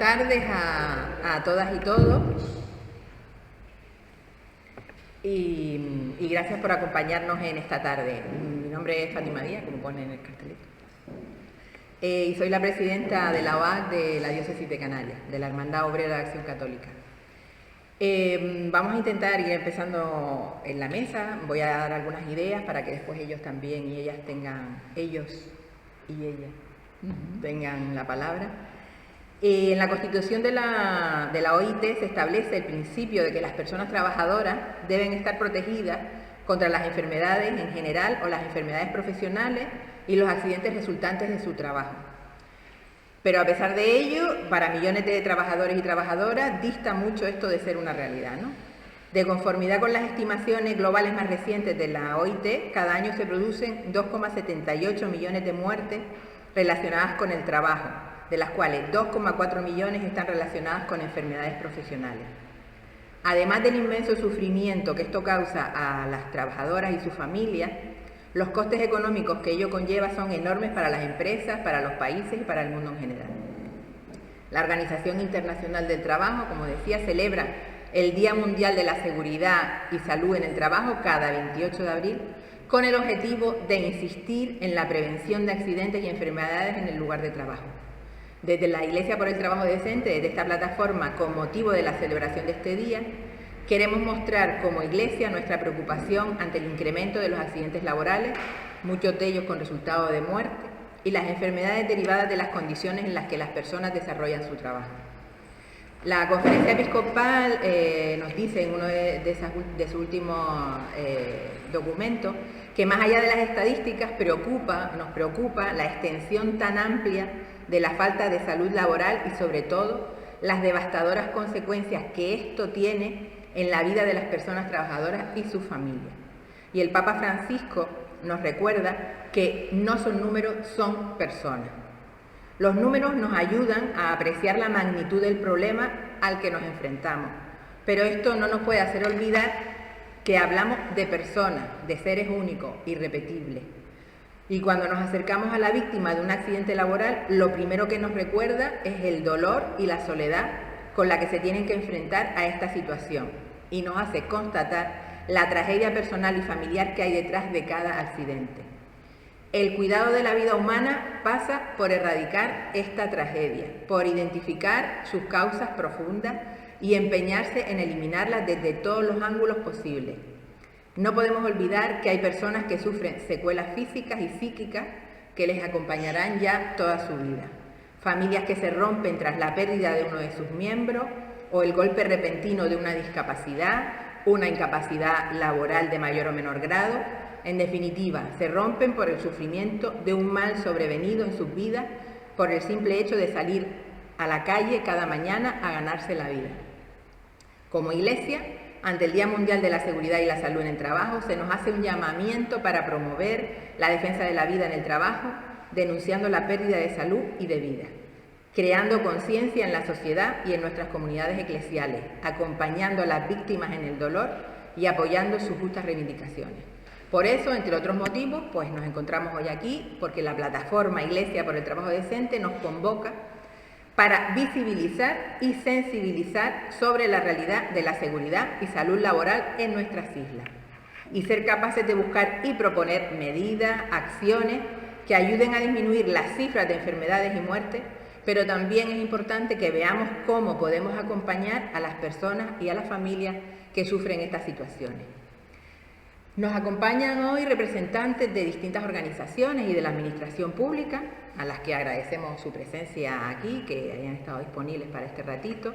tardes a todas y todos y gracias por acompañarnos en esta tarde. Mi nombre es Fátima Díaz, como pone en el cartelito, y soy la presidenta de la OAC de la Diócesis de Canarias, de la Hermandad Obrera de Acción Católica. Vamos a intentar ir empezando en la mesa. Voy a dar algunas ideas para que después ellos también y ellas tengan, ellos y ellas tengan la palabra. En la Constitución de la OIT se establece el principio de que las personas trabajadoras deben estar protegidas contra las enfermedades en general o las enfermedades profesionales y los accidentes resultantes de su trabajo. Pero a pesar de ello, para millones de trabajadores y trabajadoras dista mucho esto de ser una realidad, ¿no? De conformidad con las estimaciones globales más recientes de la OIT, cada año se producen 2,78 millones de muertes relacionadas con el trabajo, de las cuales 2,4 millones están relacionadas con enfermedades profesionales. Además del inmenso sufrimiento que esto causa a las trabajadoras y sus familias, los costes económicos que ello conlleva son enormes para las empresas, para los países y para el mundo en general. La Organización Internacional del Trabajo, como decía, celebra el Día Mundial de la Seguridad y Salud en el Trabajo cada 28 de abril con el objetivo de insistir en la prevención de accidentes y enfermedades en el lugar de trabajo. Desde la Iglesia por el Trabajo Decente, desde esta plataforma, con motivo de la celebración de este día, queremos mostrar como Iglesia nuestra preocupación ante el incremento de los accidentes laborales, muchos de ellos con resultado de muerte, y las enfermedades derivadas de las condiciones en las que las personas desarrollan su trabajo. La Conferencia Episcopal nos dice en uno de sus últimos documentos que más allá de las estadísticas nos preocupa la extensión tan amplia de la falta de salud laboral y sobre todo las devastadoras consecuencias que esto tiene en la vida de las personas trabajadoras y sus familias. Y el Papa Francisco nos recuerda que no son números, son personas. Los números nos ayudan a apreciar la magnitud del problema al que nos enfrentamos, pero esto no nos puede hacer olvidar que hablamos de personas, de seres únicos, irrepetibles. Y cuando nos acercamos a la víctima de un accidente laboral, lo primero que nos recuerda es el dolor y la soledad con la que se tienen que enfrentar a esta situación, y nos hace constatar la tragedia personal y familiar que hay detrás de cada accidente. El cuidado de la vida humana pasa por erradicar esta tragedia, por identificar sus causas profundas y empeñarse en eliminarlas desde todos los ángulos posibles. No podemos olvidar que hay personas que sufren secuelas físicas y psíquicas que les acompañarán ya toda su vida. Familias que se rompen tras la pérdida de uno de sus miembros o el golpe repentino de una discapacidad, una incapacidad laboral de mayor o menor grado. En definitiva, se rompen por el sufrimiento de un mal sobrevenido en sus vidas por el simple hecho de salir a la calle cada mañana a ganarse la vida. Como Iglesia, ante el Día Mundial de la Seguridad y la Salud en el Trabajo, se nos hace un llamamiento para promover la defensa de la vida en el trabajo, denunciando la pérdida de salud y de vida, creando conciencia en la sociedad y en nuestras comunidades eclesiales, acompañando a las víctimas en el dolor y apoyando sus justas reivindicaciones. Por eso, entre otros motivos, pues nos encontramos hoy aquí, porque la plataforma Iglesia por el Trabajo Decente nos convoca para visibilizar y sensibilizar sobre la realidad de la seguridad y salud laboral en nuestras islas y ser capaces de buscar y proponer medidas, acciones que ayuden a disminuir las cifras de enfermedades y muertes, pero también es importante que veamos cómo podemos acompañar a las personas y a las familias que sufren estas situaciones. Nos acompañan hoy representantes de distintas organizaciones y de la administración pública, a las que agradecemos su presencia aquí, que hayan estado disponibles para este ratito,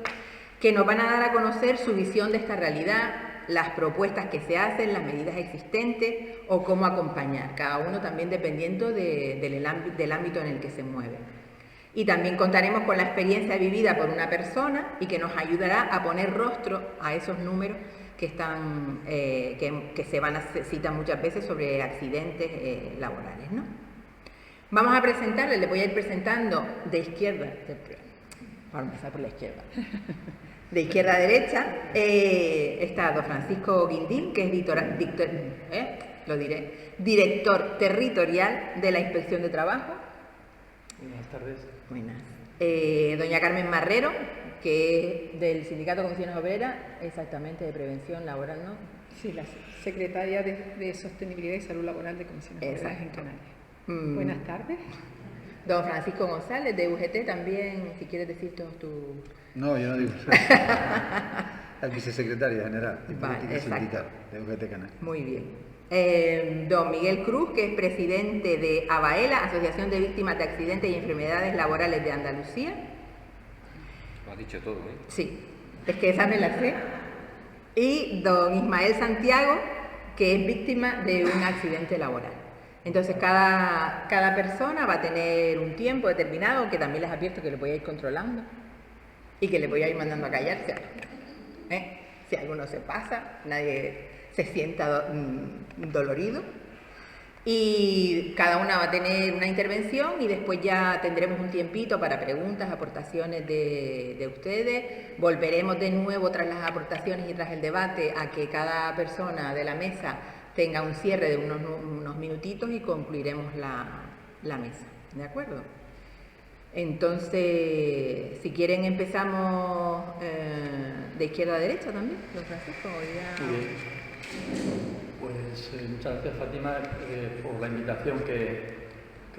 que nos van a dar a conocer su visión de esta realidad, las propuestas que se hacen, las medidas existentes o cómo acompañar, cada uno también dependiendo del ámbito en el que se mueve. Y también contaremos con la experiencia vivida por una persona y que nos ayudará a poner rostro a esos números que se citan muchas veces sobre accidentes laborales, ¿no? Vamos a presentarles, les voy a ir presentando de izquierda, vamos a empezar por la izquierda, de izquierda a derecha, está don Francisco Guindín, que es director territorial de la Inspección de Trabajo. Buenas tardes. Buenas. Doña Carmen Marrero, que es del Sindicato de Comisiones Obreras, exactamente, de Prevención Laboral, ¿no? Sí, la secretaria de Sostenibilidad y Salud Laboral de Comisiones Obreras en Canarias. Buenas tardes. Don Francisco González, de UGT, también, si quieres decir todos tus... No, yo no digo nada. La vicesecretaria general de Política Sindical de UGT Canarias. Muy bien. Don Miguel Cruz, que es presidente de ABAELA, Asociación de Víctimas de Accidentes y Enfermedades Laborales de Andalucía. Lo ha dicho todo, ¿eh? Sí, es que esa me la sé. Y don Ismael Santiago, que es víctima de un accidente laboral. Entonces cada persona va a tener un tiempo determinado, que también les advierto que le voy a ir controlando y que le voy a ir mandando a callarse. Si alguno se pasa, nadie se sienta dolorido. Y cada una va a tener una intervención y después ya tendremos un tiempito para preguntas, aportaciones de ustedes. Volveremos de nuevo tras las aportaciones y tras el debate a que cada persona de la mesa tenga un cierre de unos minutitos y concluiremos la mesa. ¿De acuerdo? Entonces, si quieren empezamos de izquierda a derecha también, don Francisco. Muy bien. Pues muchas gracias, Fátima, por la invitación que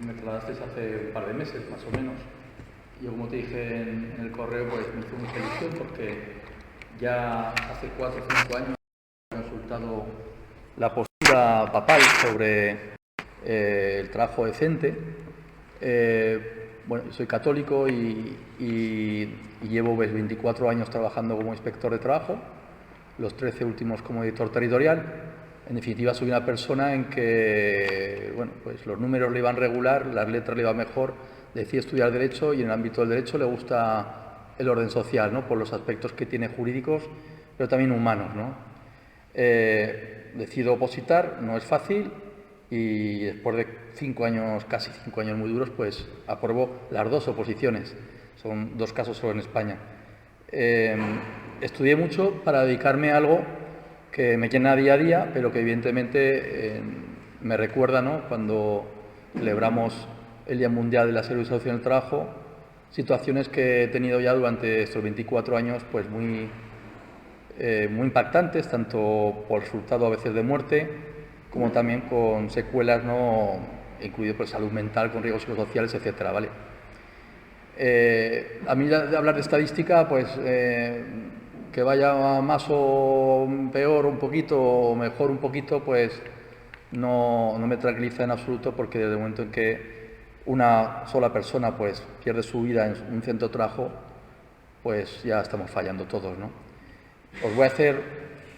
me trasladaste hace un par de meses, más o menos. Yo, como te dije en el correo, pues me hizo mucha ilusión porque ya hace 4 o 5 años he consultado la postura papal sobre el trabajo decente. Bueno, soy católico y llevo 24 años trabajando como inspector de trabajo, los 13 últimos como editor territorial. En definitiva, soy una persona en que, bueno, pues los números le iban regular, las letras le iban mejor, decide estudiar Derecho y en el ámbito del Derecho le gusta el orden social, ¿no? Por los aspectos que tiene jurídicos, pero también humanos, ¿no? Decido opositar, no es fácil, y después de 5 años, casi 5 años muy duros, pues apruebo las 2 oposiciones. Son 2 casos solo en España. Estudié mucho para dedicarme a algo que me llena día a día, pero que evidentemente me recuerda, ¿no?, cuando celebramos el Día Mundial de la Salud y Salud en el Trabajo, situaciones que he tenido ya durante estos 24 años, pues muy impactantes, tanto por resultado a veces de muerte, como también con secuelas, ¿no?, incluido por salud mental, con riesgos psicosociales, etcétera, ¿vale? A mí, de hablar de estadística, pues que vaya más o peor un poquito o mejor un poquito, pues no me tranquiliza en absoluto, porque desde el momento en que una sola persona pues pierde su vida en un centro de trabajo, pues ya estamos fallando todos, ¿no? Os voy a hacer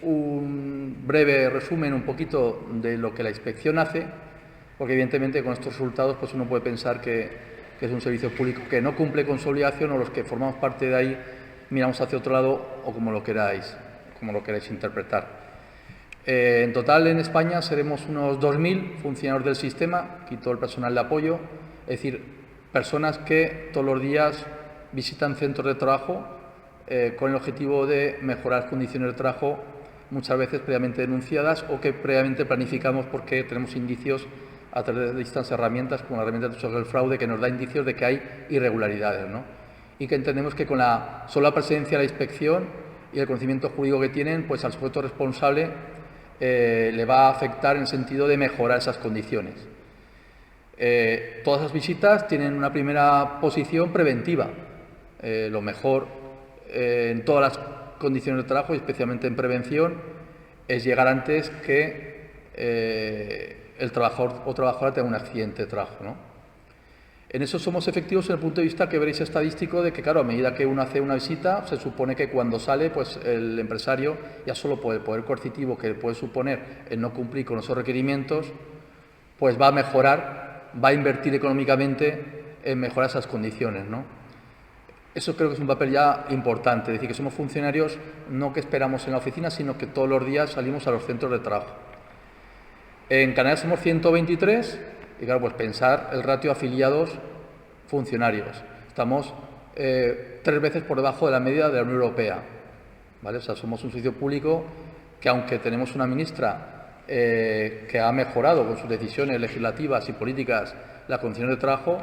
un breve resumen un poquito de lo que la inspección hace, porque evidentemente con estos resultados pues uno puede pensar que es un servicio público que no cumple con su obligación, o los que formamos parte de ahí miramos hacia otro lado, o como lo queráis interpretar. En total en España seremos unos 2.000 funcionarios del sistema y todo el personal de apoyo, es decir, personas que todos los días visitan centros de trabajo con el objetivo de mejorar las condiciones de trabajo, muchas veces previamente denunciadas o que previamente planificamos porque tenemos indicios a través de distintas herramientas, como la herramienta de sobre el fraude, que nos da indicios de que hay irregularidades, ¿no? Y que entendemos que con la sola presencia de la inspección y el conocimiento jurídico que tienen, pues al sujeto responsable le va a afectar en el sentido de mejorar esas condiciones. Todas las visitas tienen una primera posición preventiva. Lo mejor en todas las condiciones de trabajo, y especialmente en prevención, es llegar antes que el trabajador o trabajadora tenga un accidente de trabajo, ¿no? En eso somos efectivos desde el punto de vista que veréis estadístico de que, claro, a medida que uno hace una visita, se supone que cuando sale, pues el empresario, ya solo por el poder coercitivo que puede suponer el no cumplir con esos requerimientos, pues va a mejorar, va a invertir económicamente en mejorar esas condiciones, ¿no? Eso creo que es un papel ya importante, es decir, que somos funcionarios no que esperamos en la oficina, sino que todos los días salimos a los centros de trabajo. En Canarias somos 123 y, claro, pues pensar el ratio afiliados funcionarios. Estamos 3 veces por debajo de la media de la Unión Europea, ¿vale? O sea, somos un servicio público que, aunque tenemos una ministra que ha mejorado con sus decisiones legislativas y políticas las condiciones de trabajo,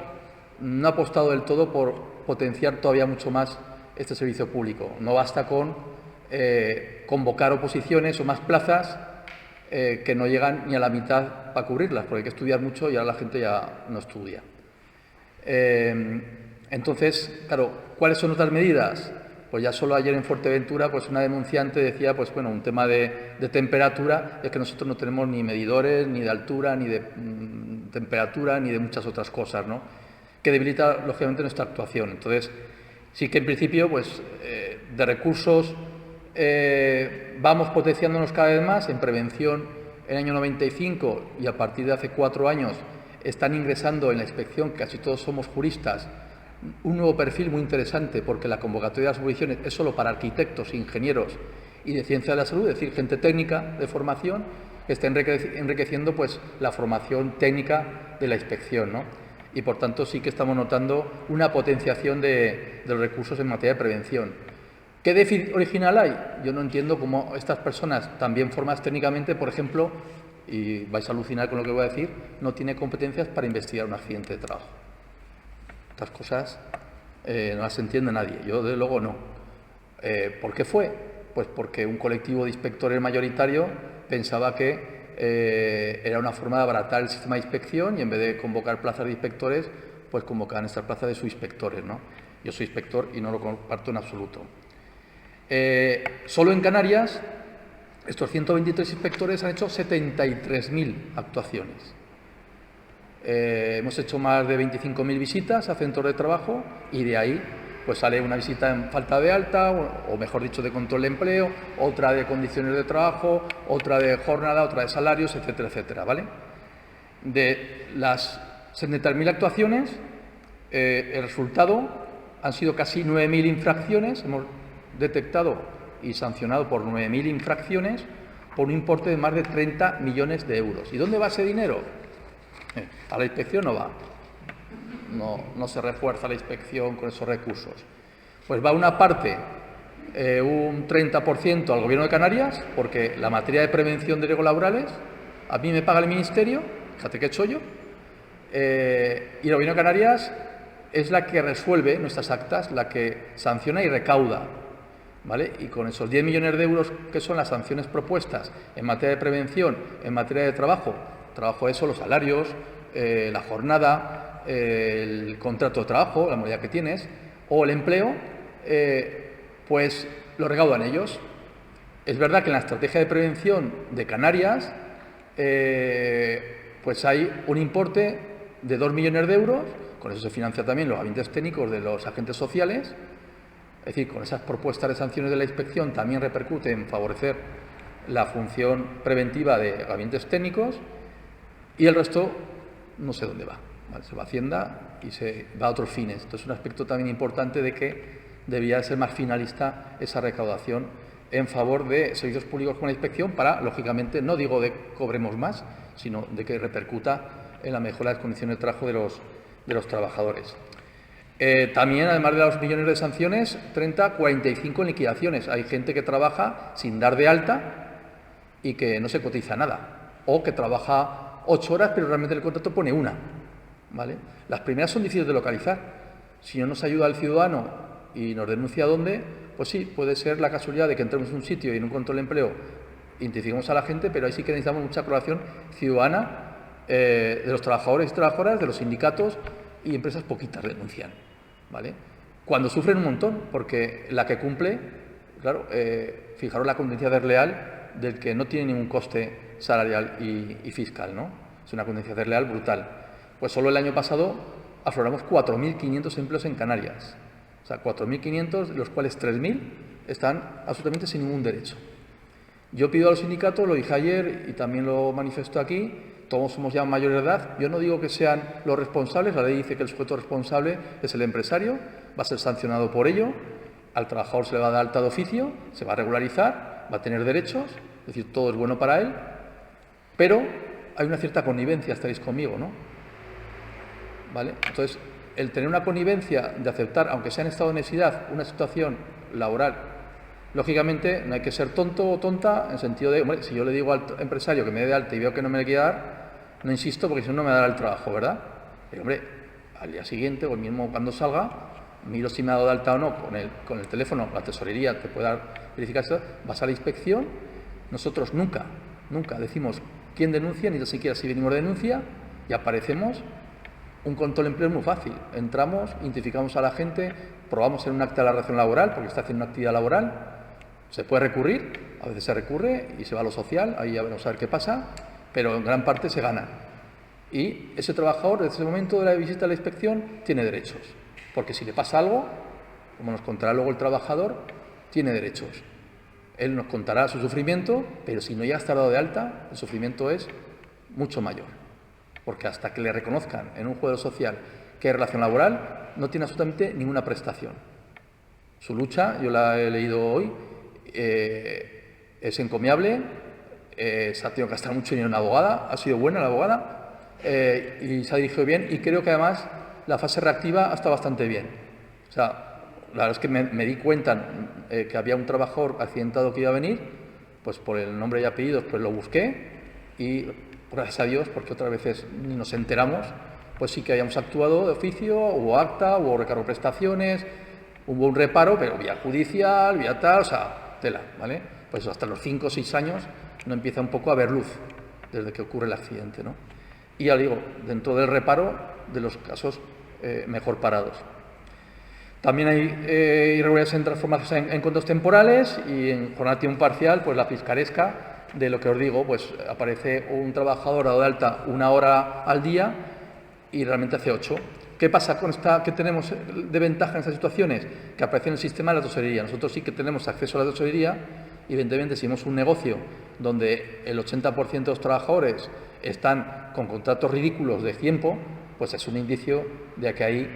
no ha apostado del todo por potenciar todavía mucho más este servicio público. No basta con convocar oposiciones o más plazas que no llegan ni a la mitad para cubrirlas, porque hay que estudiar mucho y ahora la gente ya no estudia. Entonces, claro, ¿cuáles son otras medidas? Pues ya solo ayer en Fuerteventura, pues una denunciante decía, pues bueno, un tema de temperatura, es que nosotros no tenemos ni medidores, ni de altura, ni de temperatura, ni de muchas otras cosas, ¿no? Que debilita, lógicamente, nuestra actuación. Entonces, sí que en principio, pues, de recursos vamos potenciándonos cada vez más en prevención. En el año 95 y a partir de hace 4 años están ingresando en la inspección, casi todos somos juristas, un nuevo perfil muy interesante, porque la convocatoria de las oposiciones es solo para arquitectos, ingenieros y de ciencia de la salud, es decir, gente técnica de formación que está enriqueciendo pues la formación técnica de la inspección, ¿no? Y por tanto sí que estamos notando una potenciación de los recursos en materia de prevención. ¿Qué déficit original hay? Yo no entiendo cómo estas personas, también formadas técnicamente, por ejemplo, y vais a alucinar con lo que voy a decir, no tiene competencias para investigar un accidente de trabajo. Estas cosas no las entiende nadie, yo desde luego no. ¿Por qué fue? Pues porque un colectivo de inspectores mayoritario pensaba que era una forma de abaratar el sistema de inspección y en vez de convocar plazas de inspectores, pues convocaban estas plazas de subinspectores, ¿no? Yo soy inspector y no lo comparto en absoluto. Solo en Canarias, estos 123 inspectores han hecho 73.000 actuaciones. Hemos hecho más de 25.000 visitas a centros de trabajo y de ahí pues sale una visita en falta de alta, o mejor dicho, de control de empleo, otra de condiciones de trabajo, otra de jornada, otra de salarios, etcétera, etcétera, ¿vale? De las 70.000 actuaciones, el resultado han sido casi 9.000 infracciones, hemos detectado y sancionado por 9.000 infracciones por un importe de más de 30 millones de euros. ¿Y dónde va ese dinero? A la inspección no va, no se refuerza la inspección con esos recursos. Pues va una parte, un 30% al Gobierno de Canarias, porque la materia de prevención de riesgos laborales a mí me paga el Ministerio, fíjate qué he hecho yo, y el Gobierno de Canarias es la que resuelve nuestras actas, la que sanciona y recauda, ¿vale? Y con esos 10 millones de euros que son las sanciones propuestas en materia de prevención, en materia de trabajo eso, los salarios, la jornada, el contrato de trabajo, la modalidad que tienes, o el empleo, pues lo recaudan ellos. Es verdad que en la estrategia de prevención de Canarias, pues hay un importe de 2 millones de euros, con eso se financia también los gabinetes técnicos de los agentes sociales, es decir, con esas propuestas de sanciones de la inspección también repercute en favorecer la función preventiva de gabinetes técnicos. Y el resto no sé dónde va, ¿vale? Se va a Hacienda y se va a otros fines. Entonces, un aspecto también importante de que debía ser más finalista esa recaudación en favor de servicios públicos con la inspección para, lógicamente, no digo de cobremos más, sino de que repercuta en la mejora de las condiciones de trabajo de los trabajadores. También, además de los millones de sanciones, 45 en liquidaciones. Hay gente que trabaja sin dar de alta y que no se cotiza nada, o que trabaja 8 horas, pero realmente el contrato pone 1, ¿vale? Las primeras son difíciles de localizar. Si no nos ayuda el ciudadano y nos denuncia dónde, pues sí, puede ser la casualidad de que entremos en un sitio y en un control de empleo identifiquemos a la gente, pero ahí sí que necesitamos mucha colaboración ciudadana de los trabajadores y trabajadoras, de los sindicatos, y empresas poquitas denuncian, ¿vale? Cuando sufren un montón, porque la que cumple, claro, fijaros la competencia desleal del que no tiene ningún coste salarial y fiscal, ¿no? Es una competencia desleal brutal. Pues solo el año pasado afloramos 4.500 empleos en Canarias. O sea, 4.500, de los cuales 3.000 están absolutamente sin ningún derecho. Yo pido a los sindicatos, lo dije ayer y también lo manifiesto aquí, todos somos ya mayores de edad, yo no digo que sean los responsables, la ley dice que el sujeto responsable es el empresario, va a ser sancionado por ello, al trabajador se le va a dar alta de oficio, se va a regularizar, va a tener derechos, es decir, todo es bueno para él, pero hay una cierta connivencia, estaréis conmigo, ¿no? ¿Vale? Entonces, el tener una connivencia de aceptar, aunque sea en estado de necesidad, una situación laboral, lógicamente no hay que ser tonto o tonta en el sentido de, hombre, si yo le digo al empresario que me dé de alta y veo que no me le quiere dar, no insisto porque si no, no me dará el trabajo, ¿verdad? Pero, hombre, al día siguiente o el mismo cuando salga, miro si me ha dado de alta o no con el teléfono, la tesorería te puede verificar esto, vas a la inspección. Nosotros nunca decimos quién denuncia, ni siquiera si venimos de denuncia, y aparecemos. Un control de empleo es muy fácil. Entramos, identificamos a la gente, probamos en un acta de la relación laboral, porque está haciendo una actividad laboral, se puede recurrir, a veces se recurre y se va a lo social, ahí ya veremos a ver qué pasa, pero en gran parte se gana. Y ese trabajador, desde ese momento de la visita a la inspección, tiene derechos, porque si le pasa algo, como nos contará luego el trabajador, tiene derechos. Él nos contará su sufrimiento, pero si no ya está dado de alta, el sufrimiento es mucho mayor. Porque hasta que le reconozcan en un juego social que hay relación laboral, no tiene absolutamente ninguna prestación. Su lucha, yo la he leído hoy, es encomiable, se ha tenido que gastar mucho dinero en una abogada, ha sido buena la abogada, y se ha dirigido bien, y creo que además la fase reactiva ha estado bastante bien. O sea, la verdad es que me di cuenta que había un trabajador accidentado que iba a venir, pues por el nombre y apellidos pues lo busqué, y gracias a Dios, porque otras veces ni nos enteramos, pues sí que habíamos actuado de oficio, hubo acta, hubo recargo de prestaciones, hubo un reparo, pero vía judicial, vía tal, o sea, tela, ¿vale? Pues hasta los 5 o 6 años no empieza un poco a haber luz desde que ocurre el accidente, ¿no? Y ya digo, dentro del reparo, de los casos mejor parados. También hay irregularidades en transformaciones en contratos temporales y en jornada de tiempo parcial, pues la picaresca de lo que os digo, pues aparece un trabajador dado de alta 1 hora al día y realmente hace 8. ¿Qué pasa con esta que tenemos de ventaja en estas situaciones? Que aparece en el sistema de la tesorería. Nosotros sí que tenemos acceso a la tesorería y evidentemente si hemos un negocio donde el 80% de los trabajadores están con contratos ridículos de tiempo, pues es un indicio de que ahí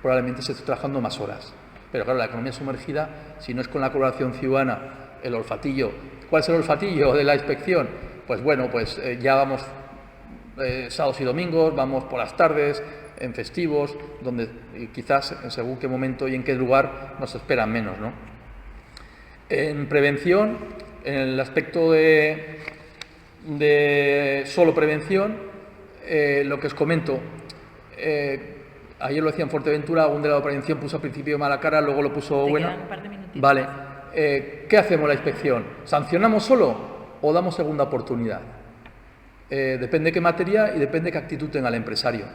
probablemente se esté trabajando más horas. Pero claro, la economía sumergida, si no es con la colaboración ciudadana, el olfatillo. ¿Cuál es el olfatillo de la inspección? Pues bueno, pues ya vamos sábados y domingos, vamos por las tardes, en festivos, donde quizás según qué momento y en qué lugar nos esperan menos, ¿no? En prevención, en el aspecto de solo prevención, lo que os comento, ayer lo decía en Fuerteventura, un delegado de prevención puso al principio mala cara, luego lo puso buena. Vale. ¿Qué hacemos la inspección? ¿Sancionamos solo o damos segunda oportunidad? Depende de qué materia y depende de qué actitud tenga el empresario.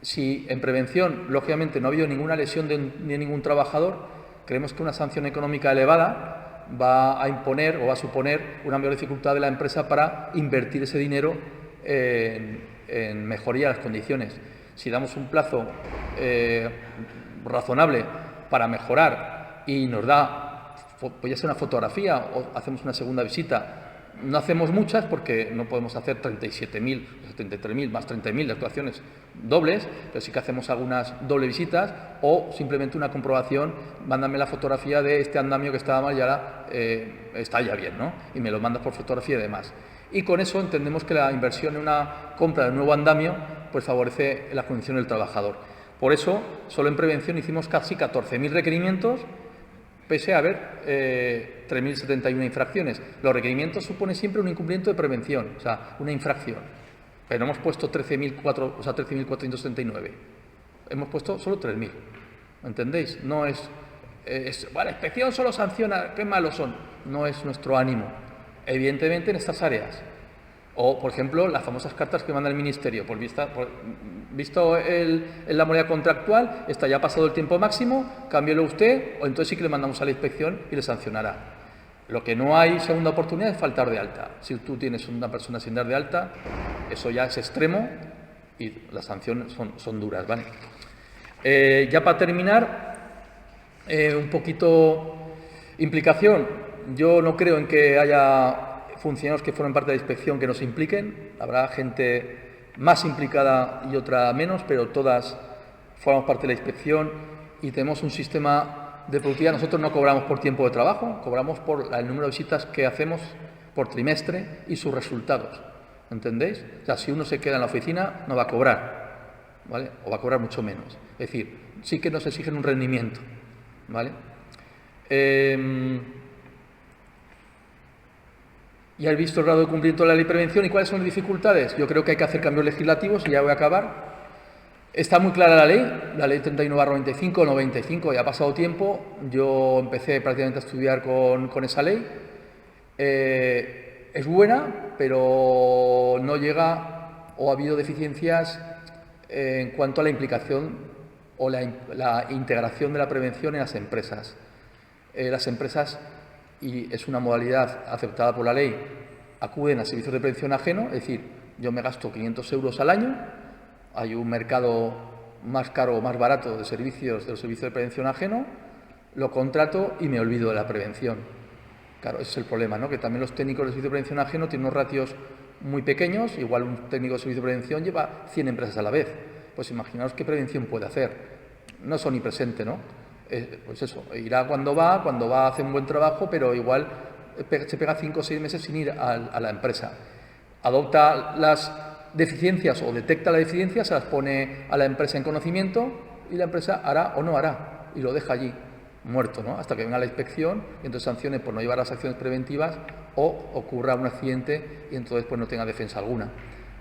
Si en prevención, lógicamente, no ha habido ninguna lesión de ningún trabajador, creemos que una sanción económica elevada va a imponer o va a suponer una mayor dificultad de la empresa para invertir ese dinero en mejoría de las condiciones. Si damos un plazo razonable para mejorar y nos da, podría ser una fotografía o hacemos una segunda visita, no hacemos muchas porque no podemos hacer 37.000, 73.000 más 30.000 de actuaciones dobles, pero sí que hacemos algunas doble visitas o simplemente una comprobación, mándame la fotografía de este andamio que estaba mal y ahora está ya bien, ¿no? Y me lo mandas por fotografía y demás. Y con eso entendemos que la inversión en una compra de nuevo andamio pues favorece la condición del trabajador. Por eso, solo en prevención hicimos casi 14.000 requerimientos, pese a haber 3.071 infracciones. Los requerimientos suponen siempre un incumplimiento de prevención, o sea, una infracción. Pero hemos puesto 13.479. Hemos puesto solo 3.000. ¿Entendéis? No es... bueno, la inspección solo sanciona, qué malos son. No es nuestro ánimo. Evidentemente en estas áreas. O, por ejemplo, las famosas cartas que manda el Ministerio. Visto la modalidad contractual, está ya pasado el tiempo máximo, cámbielo usted, o entonces sí que le mandamos a la inspección y le sancionará. Lo que no hay segunda oportunidad es faltar de alta. Si tú tienes una persona sin dar de alta, eso ya es extremo y las sanciones son duras, ¿vale? Ya para terminar, un poquito implicación. Yo no creo en que haya funcionarios que formen parte de la inspección que no se impliquen. Habrá gente más implicada y otra menos, pero todas formamos parte de la inspección y tenemos un sistema de productividad. Nosotros no cobramos por tiempo de trabajo, cobramos por el número de visitas que hacemos por trimestre y sus resultados. ¿Entendéis? O sea, si uno se queda en la oficina no va a cobrar, ¿vale? O va a cobrar mucho menos. Es decir, sí que nos exigen un rendimiento, ¿vale? Ya he visto el grado de cumplimiento de la ley de prevención y cuáles son las dificultades. Yo creo que hay que hacer cambios legislativos y ya voy a acabar. Está muy clara la ley 31/95, 95, ya ha pasado tiempo. Yo empecé prácticamente a estudiar con esa ley. Es buena, pero no llega o ha habido deficiencias en cuanto a la implicación o la integración de la prevención en las empresas. Las empresas, y es una modalidad aceptada por la ley, acuden a servicios de prevención ajeno, es decir, yo me gasto 500 euros al año, hay un mercado más caro o más barato de los servicios de prevención ajeno, lo contrato y me olvido de la prevención. Claro, ese es el problema, ¿no? Que también los técnicos de servicio de prevención ajeno tienen unos ratios muy pequeños, igual un técnico de servicio de prevención lleva 100 empresas a la vez. Pues imaginaos qué prevención puede hacer. No es omnipresente, ¿no? Pues eso, irá cuando va, hace un buen trabajo, pero igual se pega 5 o 6 meses sin ir a la empresa. Adopta las deficiencias o detecta la deficiencia, se las pone a la empresa en conocimiento y la empresa hará o no hará y lo deja allí, muerto, ¿no? Hasta que venga la inspección y entonces sancione por no llevar las acciones preventivas o ocurra un accidente y entonces pues no tenga defensa alguna.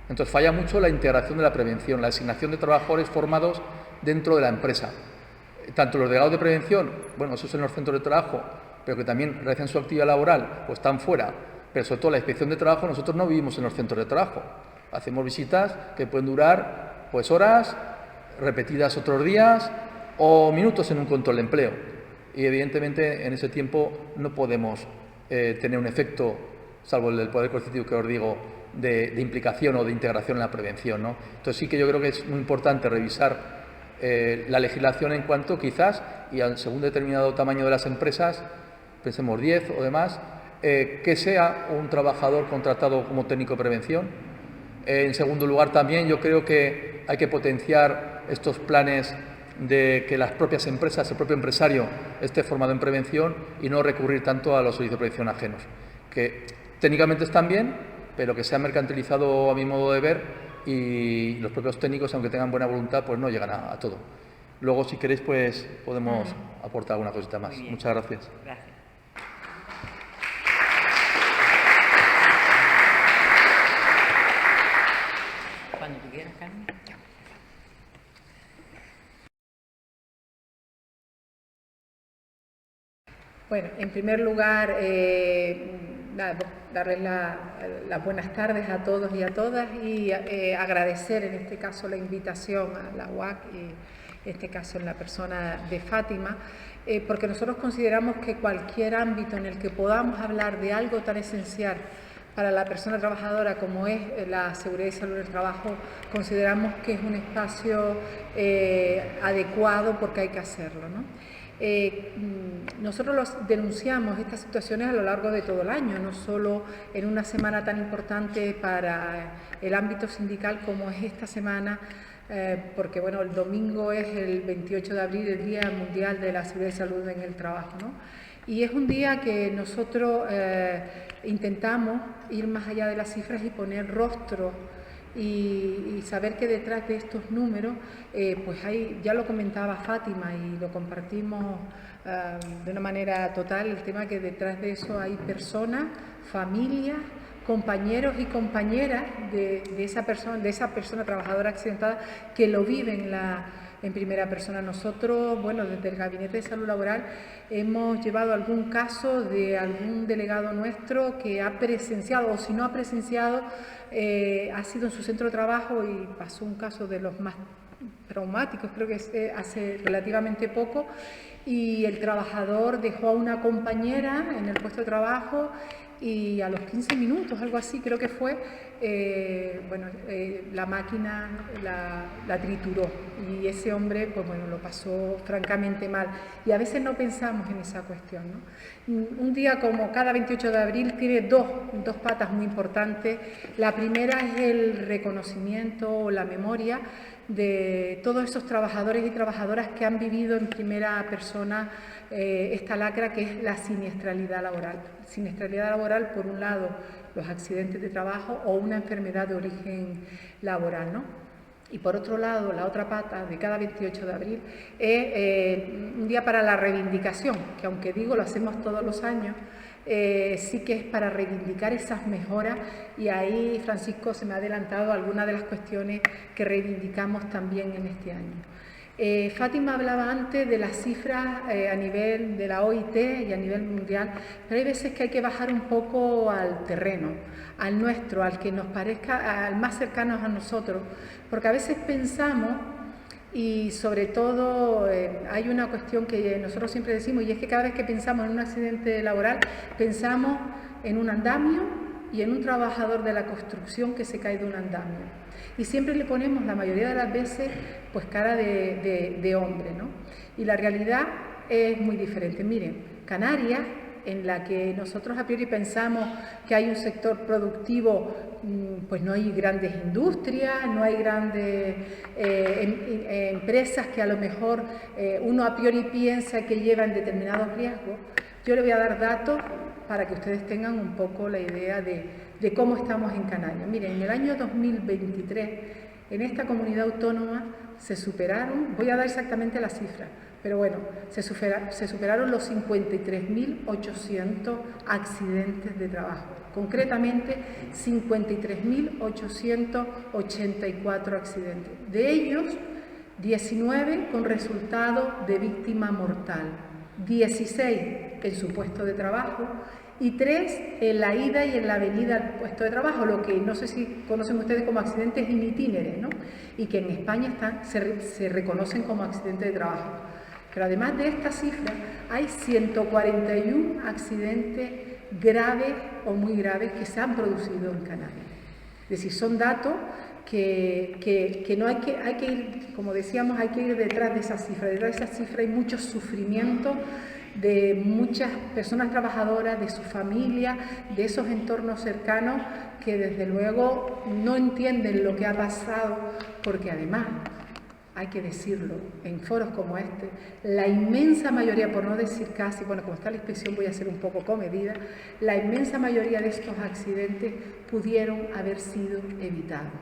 Entonces falla mucho la integración de la prevención, la asignación de trabajadores formados dentro de la empresa. Tanto los delegados de prevención, bueno, eso es en los centros de trabajo, pero que también realizan su actividad laboral, pues están fuera. Pero sobre todo la inspección de trabajo, nosotros no vivimos en los centros de trabajo. Hacemos visitas que pueden durar pues horas, repetidas otros días o minutos en un control de empleo. Y evidentemente en ese tiempo no podemos tener un efecto, salvo el del poder coercitivo que os digo, de implicación o de integración en la prevención, ¿no? Entonces sí que yo creo que es muy importante revisar la legislación en cuanto quizás, y según determinado tamaño de las empresas, pensemos 10 o demás, que sea un trabajador contratado como técnico de prevención. En segundo lugar también yo creo que hay que potenciar estos planes de que las propias empresas, el propio empresario esté formado en prevención y no recurrir tanto a los servicios de prevención ajenos, que técnicamente están bien, pero que se ha mercantilizado a mi modo de ver y los propios técnicos, aunque tengan buena voluntad, pues no llegan a todo. Luego, si queréis, pues podemos aportar alguna cosita más. Muchas gracias. Gracias. Cuando tú quieras, Carmen. Bueno, en primer lugar, darles las buenas tardes a todos y a todas y agradecer en este caso la invitación a la UAC y en este caso en la persona de Fátima, porque nosotros consideramos que cualquier ámbito en el que podamos hablar de algo tan esencial para la persona trabajadora como es la seguridad y salud del trabajo, consideramos que es un espacio adecuado porque hay que hacerlo, ¿no? Nosotros denunciamos estas situaciones a lo largo de todo el año, no solo en una semana tan importante para el ámbito sindical como es esta semana, porque bueno, el domingo es el 28 de abril, el Día Mundial de la Seguridad y Salud en el Trabajo, ¿no? Y es un día que nosotros intentamos ir más allá de las cifras y poner rostro y saber que detrás de estos números, pues hay, ya lo comentaba Fátima y lo compartimos de una manera total, el tema que detrás de eso hay personas, familias, compañeros y compañeras de esa persona trabajadora accidentada que lo viven en primera persona. Nosotros, bueno, desde el Gabinete de Salud Laboral hemos llevado algún caso de algún delegado nuestro que ha presenciado, o si no ha presenciado, ha sido en su centro de trabajo y pasó un caso de los más traumáticos, creo que hace relativamente poco, y el trabajador dejó a una compañera en el puesto de trabajo y a los 15 minutos, algo así creo que fue, la máquina la trituró y ese hombre pues bueno, lo pasó francamente mal y a veces no pensamos en esa cuestión, ¿no? Un día como cada 28 de abril tiene dos patas muy importantes. La primera es el reconocimiento o la memoria de todos esos trabajadores y trabajadoras que han vivido en primera persona esta lacra que es la siniestralidad laboral. Siniestralidad laboral, por un lado, los accidentes de trabajo o una enfermedad de origen laboral, ¿no? Y por otro lado, la otra pata de cada 28 de abril es un día para la reivindicación, que aunque digo lo hacemos todos los años, sí que es para reivindicar esas mejoras, y ahí Francisco se me ha adelantado algunas de las cuestiones que reivindicamos también en este año. Fátima hablaba antes de las cifras a nivel de la OIT y a nivel mundial, pero hay veces que hay que bajar un poco al terreno, al nuestro, al que nos parezca, al más cercano a nosotros, porque a veces pensamos, y sobre todo hay una cuestión que nosotros siempre decimos, y es que cada vez que pensamos en un accidente laboral, pensamos en un andamio y en un trabajador de la construcción que se cae de un andamio. Y siempre le ponemos, la mayoría de las veces, pues cara de hombre, ¿no? Y la realidad es muy diferente. Miren, Canarias, en la que nosotros a priori pensamos que hay un sector productivo, pues no hay grandes industrias, no hay grandes empresas que a lo mejor uno a priori piensa que llevan determinados riesgos. Yo le voy a dar datos para que ustedes tengan un poco la idea de cómo estamos en Canarias. Miren, en el año 2023, en esta comunidad autónoma se superaron, voy a dar exactamente la cifra, pero bueno, se superaron los 53.800 accidentes de trabajo. Concretamente, 53.884 accidentes. De ellos, 19 con resultado de víctima mortal, 16 en su puesto de trabajo y 3 en la ida y en la venida al puesto de trabajo, lo que no sé si conocen ustedes como accidentes in itinere, ¿no? Y que en España se reconocen como accidentes de trabajo. Pero además de esta cifra, hay 141 accidentes graves o muy graves que se han producido en Canarias. Es decir, son datos que no hay que ir, como decíamos, hay que ir detrás de esa cifra. Detrás de esa cifra hay mucho sufrimiento de muchas personas trabajadoras, de su familia, de esos entornos cercanos que desde luego no entienden lo que ha pasado, porque además, hay que decirlo, en foros como este, la inmensa mayoría, por no decir casi, bueno, como está la inspección voy a ser un poco comedida, la inmensa mayoría de estos accidentes pudieron haber sido evitados.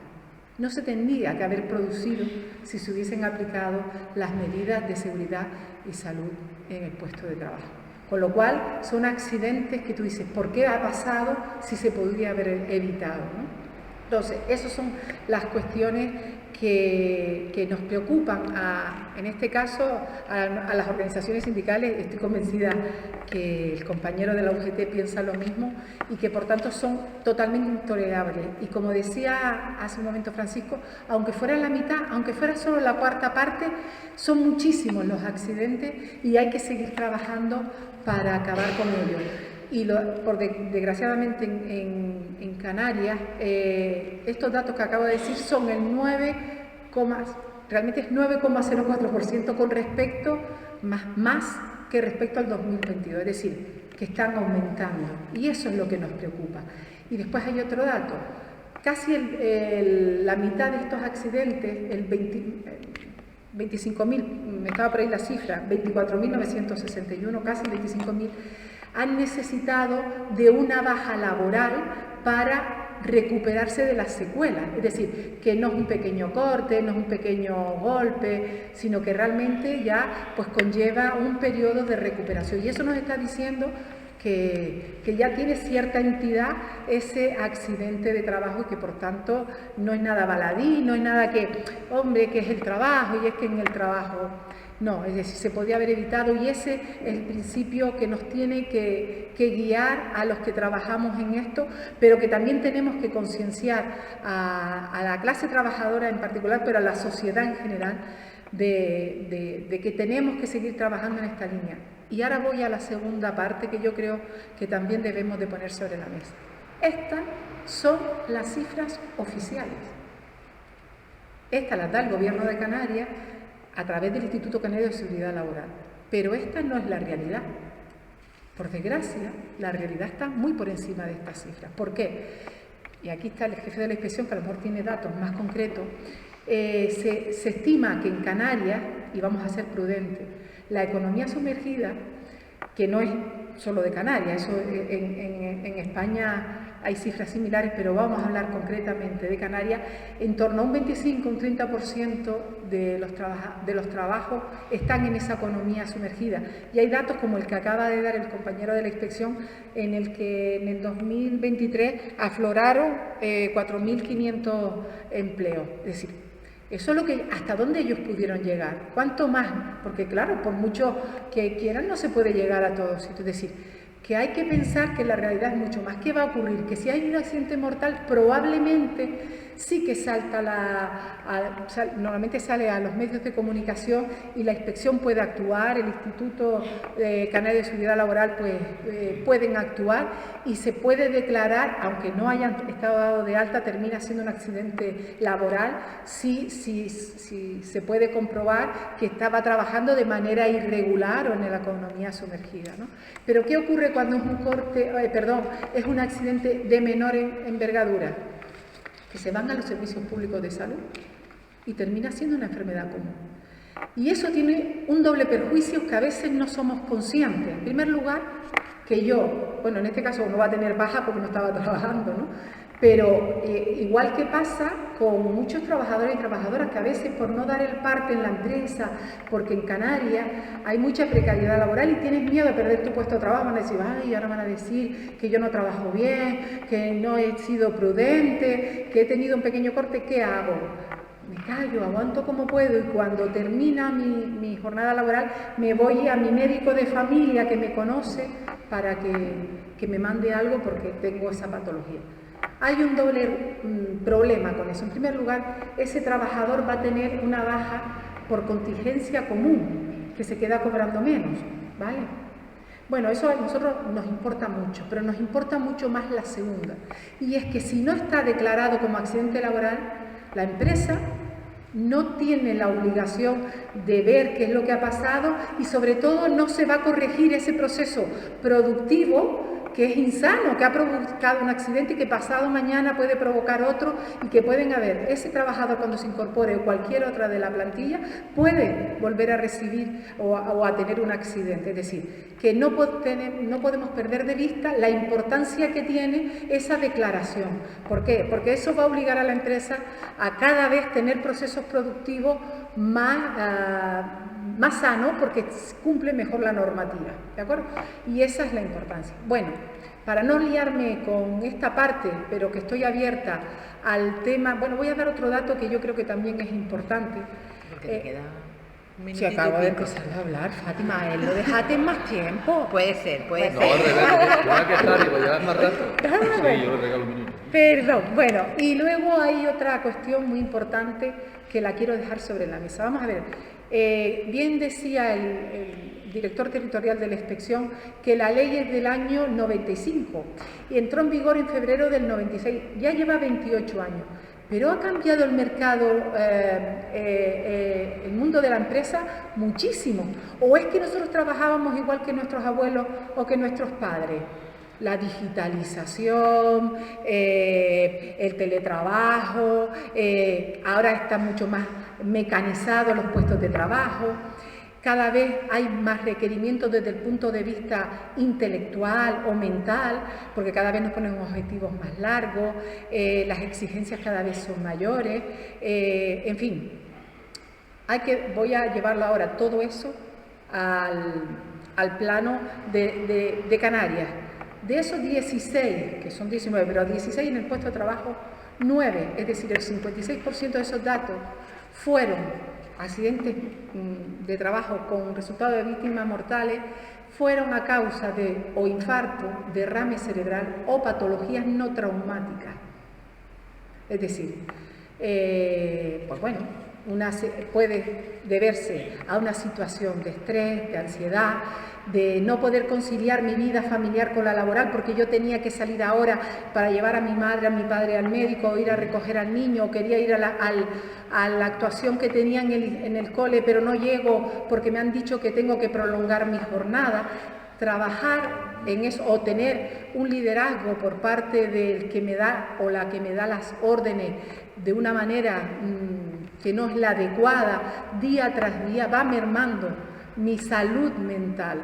No se tendría que haber producido si se hubiesen aplicado las medidas de seguridad y salud en el puesto de trabajo. Con lo cual, son accidentes que tú dices, ¿por qué ha pasado si se podría haber evitado, ¿no? Entonces, esas son las cuestiones que nos preocupan, en este caso, a las organizaciones sindicales. Estoy convencida que el compañero de la UGT piensa lo mismo y que por tanto son totalmente intolerables. Y como decía hace un momento Francisco, aunque fuera la mitad, aunque fuera solo la cuarta parte, son muchísimos los accidentes y hay que seguir trabajando para acabar con ellos. Y desgraciadamente en Canarias, estos datos que acabo de decir son el 9,04% con respecto, más que respecto al 2022, es decir, que están aumentando. Y eso es lo que nos preocupa. Y después hay otro dato, casi la mitad de estos accidentes, 25.000, me estaba por ahí la cifra, 24.961, casi 25.000, han necesitado de una baja laboral para recuperarse de las secuelas. Es decir, que no es un pequeño corte, no es un pequeño golpe, sino que realmente ya pues conlleva un periodo de recuperación. Y eso nos está diciendo que ya tiene cierta entidad ese accidente de trabajo y que por tanto no es nada baladí, no es nada que, hombre, que es el trabajo y es que en el trabajo... No, es decir, se podía haber evitado y ese es el principio que nos tiene que guiar a los que trabajamos en esto, pero que también tenemos que concienciar a la clase trabajadora en particular, pero a la sociedad en general, de que tenemos que seguir trabajando en esta línea. Y ahora voy a la segunda parte que yo creo que también debemos de poner sobre la mesa. Estas son las cifras oficiales. Estas las da el Gobierno de Canarias a través del Instituto Canario de Seguridad Laboral. Pero esta no es la realidad. Por desgracia, la realidad está muy por encima de estas cifras. ¿Por qué? Y aquí está el jefe de la inspección, que a lo mejor tiene datos más concretos. Se estima que en Canarias, y vamos a ser prudentes, la economía sumergida, que no es solo de Canarias, eso en España hay cifras similares, pero vamos a hablar concretamente de Canarias. En torno a un 25 un 30% de los trabajos están en esa economía sumergida. Y hay datos como el que acaba de dar el compañero de la inspección, en el que en el 2023 afloraron 4.500 empleos. Es decir, eso es lo que, hasta dónde ellos pudieron llegar. ¿Cuánto más? Porque claro, por mucho que quieran, no se puede llegar a todos sitios. Es decir, que hay que pensar que la realidad es mucho más. ¿Qué va a ocurrir? Que si hay un accidente mortal, probablemente sí que salta normalmente sale a los medios de comunicación y la inspección puede actuar, el Instituto Canario de Seguridad Laboral pues pueden actuar y se puede declarar, aunque no hayan estado dado de alta, termina siendo un accidente laboral si se puede comprobar que estaba trabajando de manera irregular o en la economía sumergida, ¿no? Pero ¿qué ocurre cuando es un accidente de menor envergadura? Que se van a los servicios públicos de salud y termina siendo una enfermedad común. Y eso tiene un doble perjuicio que a veces no somos conscientes. En primer lugar, que yo, bueno, en este caso no va a tener baja porque no estaba trabajando, ¿no? Pero igual que pasa con muchos trabajadores y trabajadoras que a veces por no dar el parte en la empresa, porque en Canarias hay mucha precariedad laboral y tienes miedo de perder tu puesto de trabajo, van a decir, ay, ahora van a decir que yo no trabajo bien, que no he sido prudente, que he tenido un pequeño corte, ¿qué hago? Me callo, aguanto como puedo y cuando termina mi jornada laboral me voy a mi médico de familia que me conoce para que me mande algo porque tengo esa patología. Hay un doble problema con eso. En primer lugar, ese trabajador va a tener una baja por contingencia común, que se queda cobrando menos, ¿vale? Bueno, eso a nosotros nos importa mucho, pero nos importa mucho más la segunda. Y es que si no está declarado como accidente laboral, la empresa no tiene la obligación de ver qué es lo que ha pasado y sobre todo no se va a corregir ese proceso productivo que es insano, que ha provocado un accidente y que pasado mañana puede provocar otro y que pueden haber, ese trabajador cuando se incorpore o cualquier otra de la plantilla puede volver a recibir o a tener un accidente. Es decir, que no podemos perder de vista la importancia que tiene esa declaración. ¿Por qué? Porque eso va a obligar a la empresa a cada vez tener procesos productivos más sano porque cumple mejor la normativa, ¿de acuerdo? Y esa es la importancia. Bueno, para no liarme con esta parte, pero que estoy abierta al tema, bueno, voy a dar otro dato que yo creo que también es importante. Porque te queda un minutito. Si acabo de empezar a hablar, Fátima, lo dejaste en más tiempo. Puede ser. No, al revés, te vas a quejar y lo llevas más rato. Sí, yo le regalo un minuto. Perdón, bueno, y luego hay otra cuestión muy importante que la quiero dejar sobre la mesa. Vamos a ver, bien decía el director territorial de la inspección que la ley es del año 95 y entró en vigor en febrero del 96, ya lleva 28 años. Pero ha cambiado el mercado, el mundo de la empresa muchísimo. ¿O es que nosotros trabajábamos igual que nuestros abuelos o que nuestros padres? La digitalización, el teletrabajo, ahora están mucho más mecanizados los puestos de trabajo. Cada vez hay más requerimientos desde el punto de vista intelectual o mental, porque cada vez nos ponen objetivos más largos, las exigencias cada vez son mayores, en fin. Voy a llevarlo ahora todo eso al plano de Canarias. De esos 16, que son 19, pero 16 en el puesto de trabajo, 9, es decir, el 56% de esos datos fueron accidentes de trabajo con resultado de víctimas mortales, fueron a causa de o infarto, derrame cerebral o patologías no traumáticas. Es decir, pues bueno, puede deberse a una situación de estrés, de ansiedad, de no poder conciliar mi vida familiar con la laboral porque yo tenía que salir ahora para llevar a mi madre, a mi padre al médico, o ir a recoger al niño, o quería ir a la actuación que tenía en el cole, pero no llego porque me han dicho que tengo que prolongar mi jornada. Trabajar en eso o tener un liderazgo por parte del que me da o la que me da las órdenes de una manera que no es la adecuada, día tras día va mermando mi salud mental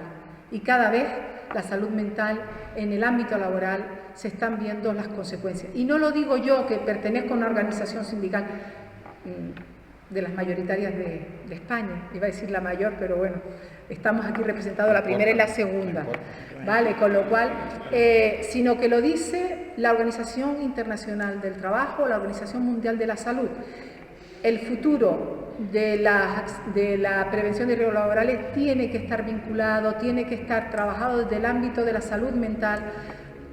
y cada vez la salud mental en el ámbito laboral se están viendo las consecuencias. Y no lo digo yo, que pertenezco a una organización sindical de las mayoritarias de España, iba a decir la mayor, pero bueno, estamos aquí representados la primera y la segunda, ¿vale? Con lo cual, sino que lo dice la Organización Internacional del Trabajo, la Organización Mundial de la Salud. El futuro de la prevención de riesgos laborales tiene que estar vinculado, tiene que estar trabajado desde el ámbito de la salud mental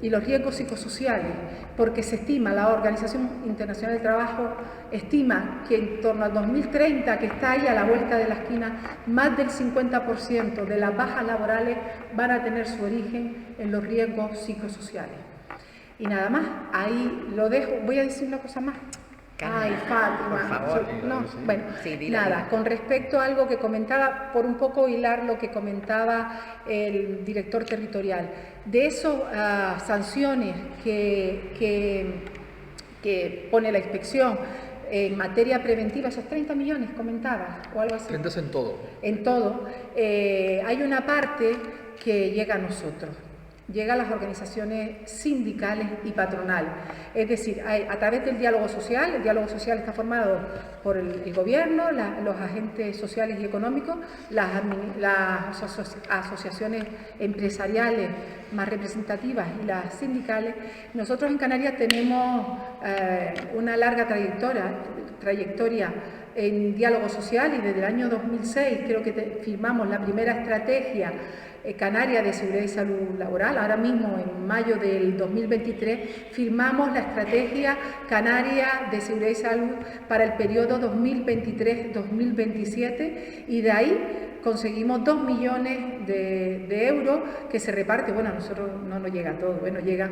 y los riesgos psicosociales, porque se estima, la Organización Internacional del Trabajo estima que en torno al 2030, que está ahí a la vuelta de la esquina, más del 50% de las bajas laborales van a tener su origen en los riesgos psicosociales. Y nada más, ahí lo dejo. Voy a decir una cosa más. Ay, Fátima, por favor. no, bueno, Sí, nada, con respecto a algo que comentaba, por un poco hilar lo que comentaba el director territorial, de esas sanciones que pone la inspección en materia preventiva, esos 30 millones comentaba, o algo así. 30 en todo. En todo, hay una parte que llega a nosotros. Llega a las organizaciones sindicales y patronales. Es decir, a través del diálogo social, el diálogo social está formado por el gobierno, los agentes sociales y económicos, las asociaciones empresariales más representativas y las sindicales. Nosotros en Canarias tenemos una larga trayectoria en diálogo social y desde el año 2006 creo que firmamos la primera estrategia canaria de seguridad y salud laboral. Ahora mismo, en mayo del 2023, firmamos la estrategia canaria de seguridad y salud para el periodo 2023-2027 y de ahí conseguimos 2 millones de euros que se reparte. Bueno, a nosotros no nos llega todo, bueno, llega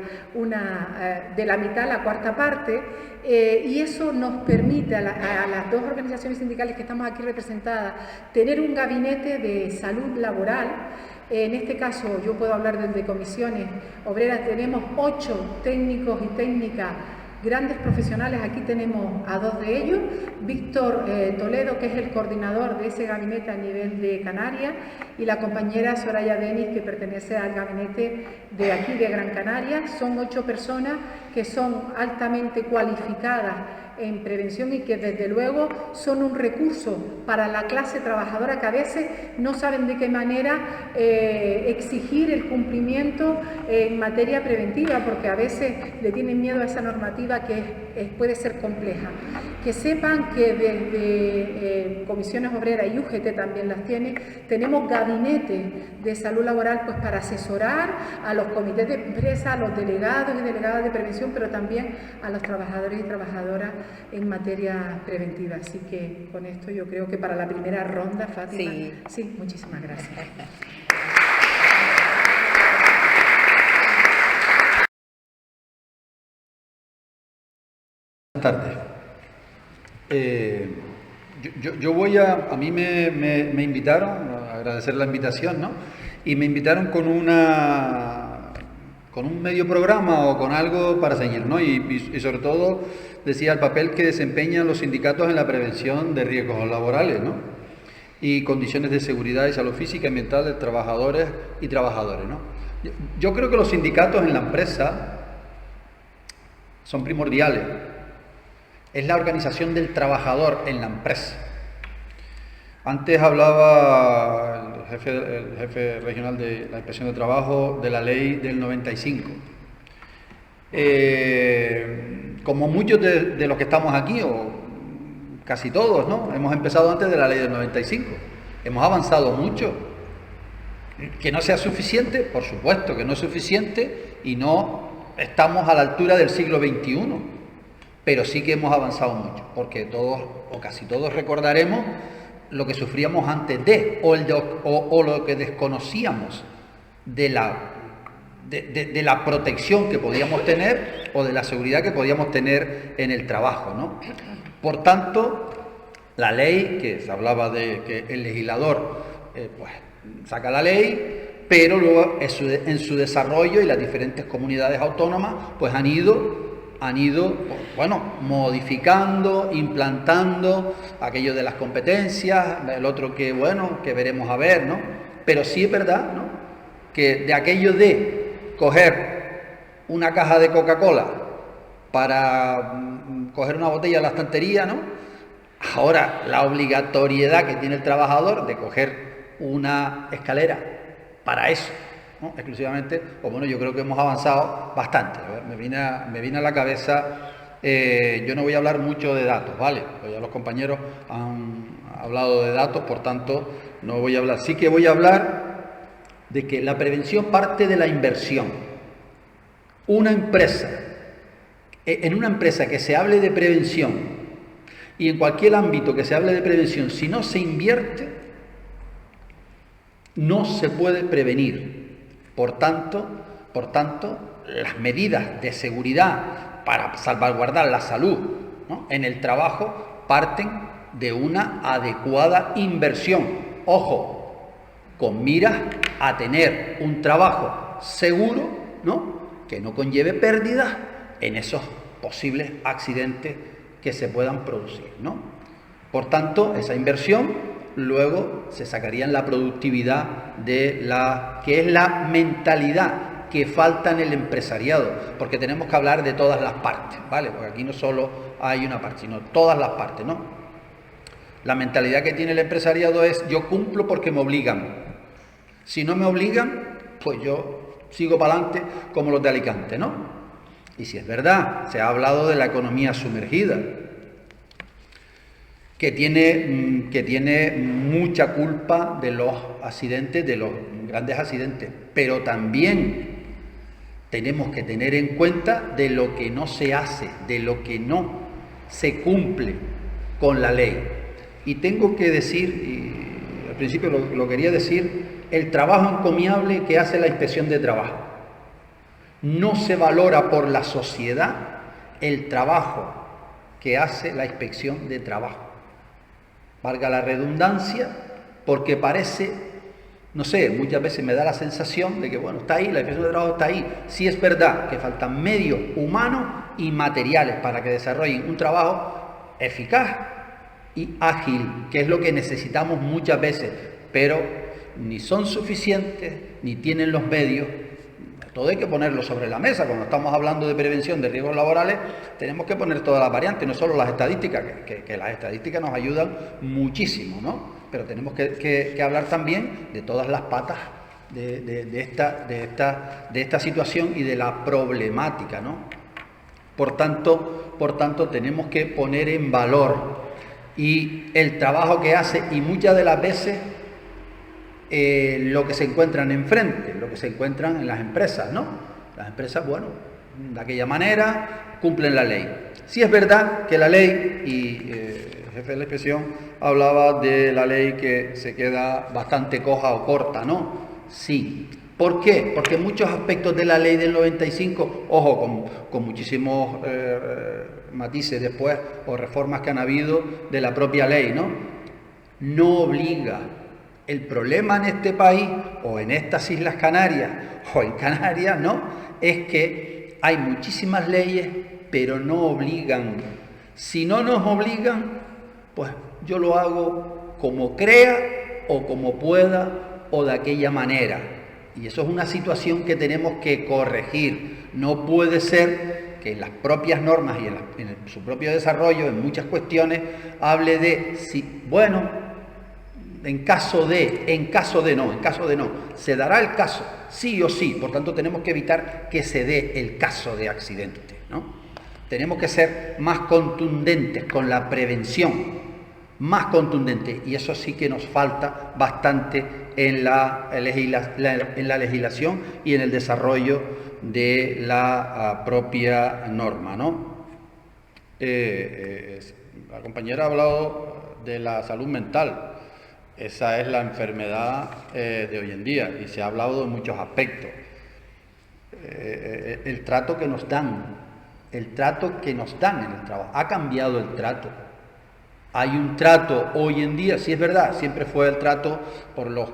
de la mitad a la cuarta parte, y eso nos permite a las dos organizaciones sindicales que estamos aquí representadas tener un gabinete de salud laboral. En este caso, yo puedo hablar desde comisiones obreras, tenemos 8 técnicos y técnicas, grandes profesionales. Aquí tenemos a 2 de ellos, Víctor Toledo, que es el coordinador de ese gabinete a nivel de Canarias, y la compañera Soraya Denis, que pertenece al gabinete de aquí de Gran Canaria. Son 8 personas que son altamente cualificadas en prevención y que desde luego son un recurso para la clase trabajadora, que a veces no saben de qué manera exigir el cumplimiento en materia preventiva, porque a veces le tienen miedo a esa normativa que puede ser compleja. Que sepan que desde Comisiones Obreras y UGT también las tiene, tenemos gabinetes de salud laboral pues para asesorar a los comités de empresa, a los delegados y delegadas de prevención, pero también a los trabajadores y trabajadoras en materia preventiva. Así que con esto yo creo que para la primera ronda, Fátima. Sí, muchísimas gracias. Buenas tardes. Yo voy a mí me invitaron, a agradecer la invitación, ¿no? Y me invitaron con un medio programa o con algo para seguir, ¿no? Y sobre todo decía el papel que desempeñan los sindicatos en la prevención de riesgos laborales, ¿no? Y condiciones de seguridad y salud física y mental de trabajadores y trabajadoras, ¿no? Yo creo que los sindicatos en la empresa son primordiales. Es la organización del trabajador en la empresa. Antes hablaba el jefe regional de la Inspección de Trabajo de la ley del 95. Como muchos de los que estamos aquí, o casi todos, ¿no? Hemos empezado antes de la ley del 95. Hemos avanzado mucho. Que no sea suficiente, por supuesto que no es suficiente, y no estamos a la altura del siglo XXI. Pero sí que hemos avanzado mucho, porque todos o casi todos recordaremos lo que sufríamos antes o lo que desconocíamos de la protección que podíamos tener o de la seguridad que podíamos tener en el trabajo, ¿no? Por tanto, la ley, que se hablaba de que el legislador pues saca la ley, pero luego en su desarrollo y las diferentes comunidades autónomas pues han ido modificando, implantando aquello de las competencias, el otro que veremos a ver, ¿no? Pero sí es verdad, ¿no? que de aquello de coger una caja de Coca-Cola para coger una botella de la estantería, ¿no? Ahora la obligatoriedad que tiene el trabajador de coger una escalera para eso, ¿no? Exclusivamente, pues bueno, yo creo que hemos avanzado bastante. A ver, me viene a la cabeza, yo no voy a hablar mucho de datos, ¿vale? Pues ya los compañeros han hablado de datos, por tanto, no voy a hablar. Sí que voy a hablar de que la prevención parte de la inversión. Una empresa, en una empresa que se hable de prevención y en cualquier ámbito que se hable de prevención, si no se invierte, no se puede prevenir. Por tanto, las medidas de seguridad para salvaguardar la salud, ¿no?, en el trabajo parten de una adecuada inversión. Ojo, con miras a tener un trabajo seguro, ¿no?, que no conlleve pérdidas en esos posibles accidentes que se puedan producir, ¿no? Por tanto, esa inversión luego se sacaría en la productividad de la que es la mentalidad que falta en el empresariado, porque tenemos que hablar de todas las partes, ¿vale? Porque aquí no solo hay una parte, sino todas las partes, ¿no? La mentalidad que tiene el empresariado es: yo cumplo porque me obligan. Si no me obligan, pues yo sigo para adelante como los de Alicante, ¿no? Y si es verdad, se ha hablado de la economía sumergida, que tiene mucha culpa de los accidentes, de los grandes accidentes, pero también tenemos que tener en cuenta de lo que no se hace, de lo que no se cumple con la ley. Y tengo que decir, y al principio lo quería decir, el trabajo encomiable que hace la Inspección de Trabajo. No se valora por la sociedad el trabajo que hace la Inspección de Trabajo. Valga la redundancia, porque parece, no sé, muchas veces me da la sensación de que, bueno, está ahí, la Inspección de Trabajo está ahí. Sí es verdad que faltan medios humanos y materiales para que desarrollen un trabajo eficaz y ágil, que es lo que necesitamos muchas veces, pero ni son suficientes, ni tienen los medios. Todo hay que ponerlo sobre la mesa. Cuando estamos hablando de prevención de riesgos laborales, tenemos que poner todas las variantes, no solo las estadísticas, que las estadísticas nos ayudan muchísimo, ¿no? Pero tenemos que hablar también de todas las patas de esta situación y de la problemática, ¿no? Por tanto, tenemos que poner en valor y el trabajo que hace, y muchas de las veces lo que se encuentran enfrente, lo que se encuentran en las empresas, ¿no? Las empresas, bueno, de aquella manera cumplen la ley. Sí es verdad que la ley, y el jefe de la inspección hablaba de la ley que se queda bastante coja o corta, ¿no? Sí. ¿Por qué? Porque muchos aspectos de la ley del 95, ojo, con muchísimos matices después o reformas que han habido de la propia ley, ¿no? No obliga. El problema en este país, o en estas Islas Canarias, o en Canarias, ¿no?, es que hay muchísimas leyes, pero no obligan. Si no nos obligan, pues yo lo hago como crea, o como pueda, o de aquella manera. Y eso es una situación que tenemos que corregir. No puede ser que en las propias normas y en su propio desarrollo, en muchas cuestiones, hable de si, bueno, en caso de no, se dará el caso, sí o sí. Por tanto, tenemos que evitar que se dé el caso de accidente, ¿no? Tenemos que ser más contundentes con la prevención, más contundentes, y eso sí que nos falta bastante en la legislación y en el desarrollo de la propia norma, ¿no? La compañera ha hablado de la salud mental. Esa es la enfermedad de hoy en día, y se ha hablado de muchos aspectos. El trato que nos dan en el trabajo, ha cambiado el trato. Hay un trato hoy en día, sí es verdad, siempre fue el trato por los,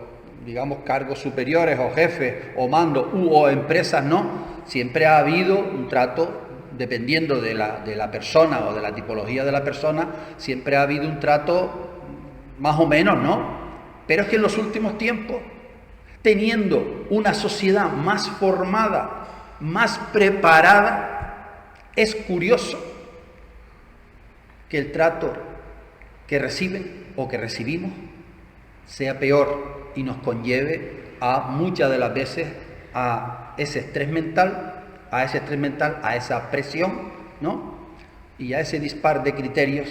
digamos, cargos superiores o jefes o mandos o empresas, no. Siempre ha habido un trato, dependiendo de la persona o de la tipología de la persona, siempre ha habido un trato más o menos, ¿no? Pero es que en los últimos tiempos teniendo una sociedad más formada, más preparada, es curioso que el trato que reciben o que recibimos sea peor y nos conlleve a muchas de las veces a ese estrés mental, a esa presión, ¿no? Y a ese dispar de criterios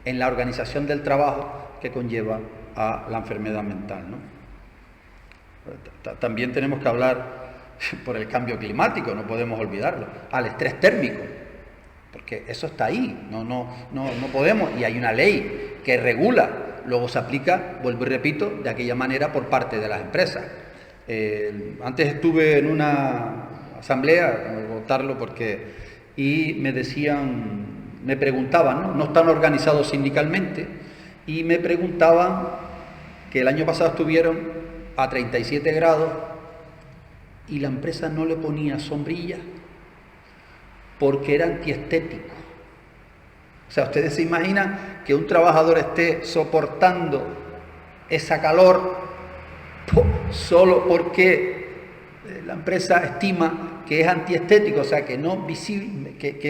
en la organización del trabajo que conlleva a la enfermedad mental, ¿no? También tenemos que hablar por el cambio climático, no podemos olvidarlo, al estrés térmico, porque eso está ahí, no podemos, y hay una ley que regula, luego se aplica, vuelvo y repito, de aquella manera por parte de las empresas. Antes estuve en una asamblea, tengo que contarlo y me preguntaban, ¿no? Están organizados sindicalmente, y me preguntaban que el año pasado estuvieron a 37 grados y la empresa no le ponía sombrilla porque era antiestético. O sea, ustedes se imaginan que un trabajador esté soportando esa calor solo porque la empresa estima que es antiestético, o sea, que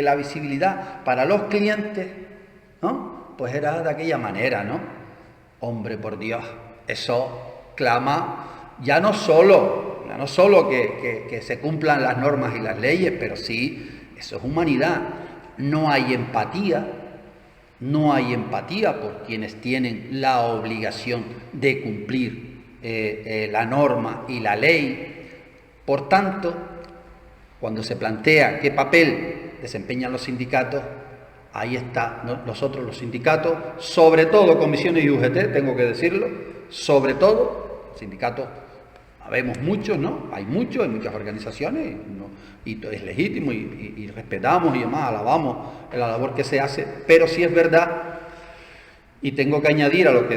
la visibilidad para los clientes, ¿no? Pues era de aquella manera, ¿no? Hombre, por Dios, eso clama ya no solo que se cumplan las normas y las leyes, pero sí, eso es humanidad. No hay empatía por quienes tienen la obligación de cumplir la norma y la ley. Por tanto, cuando se plantea qué papel desempeñan los sindicatos, ahí está, nosotros los sindicatos, sobre todo comisiones y UGT, tengo que decirlo, sobre todo, sindicatos, habemos muchos, ¿no? Hay muchas organizaciones, ¿no? Y es legítimo y respetamos y demás, alabamos la labor que se hace, pero sí es verdad, y tengo que añadir o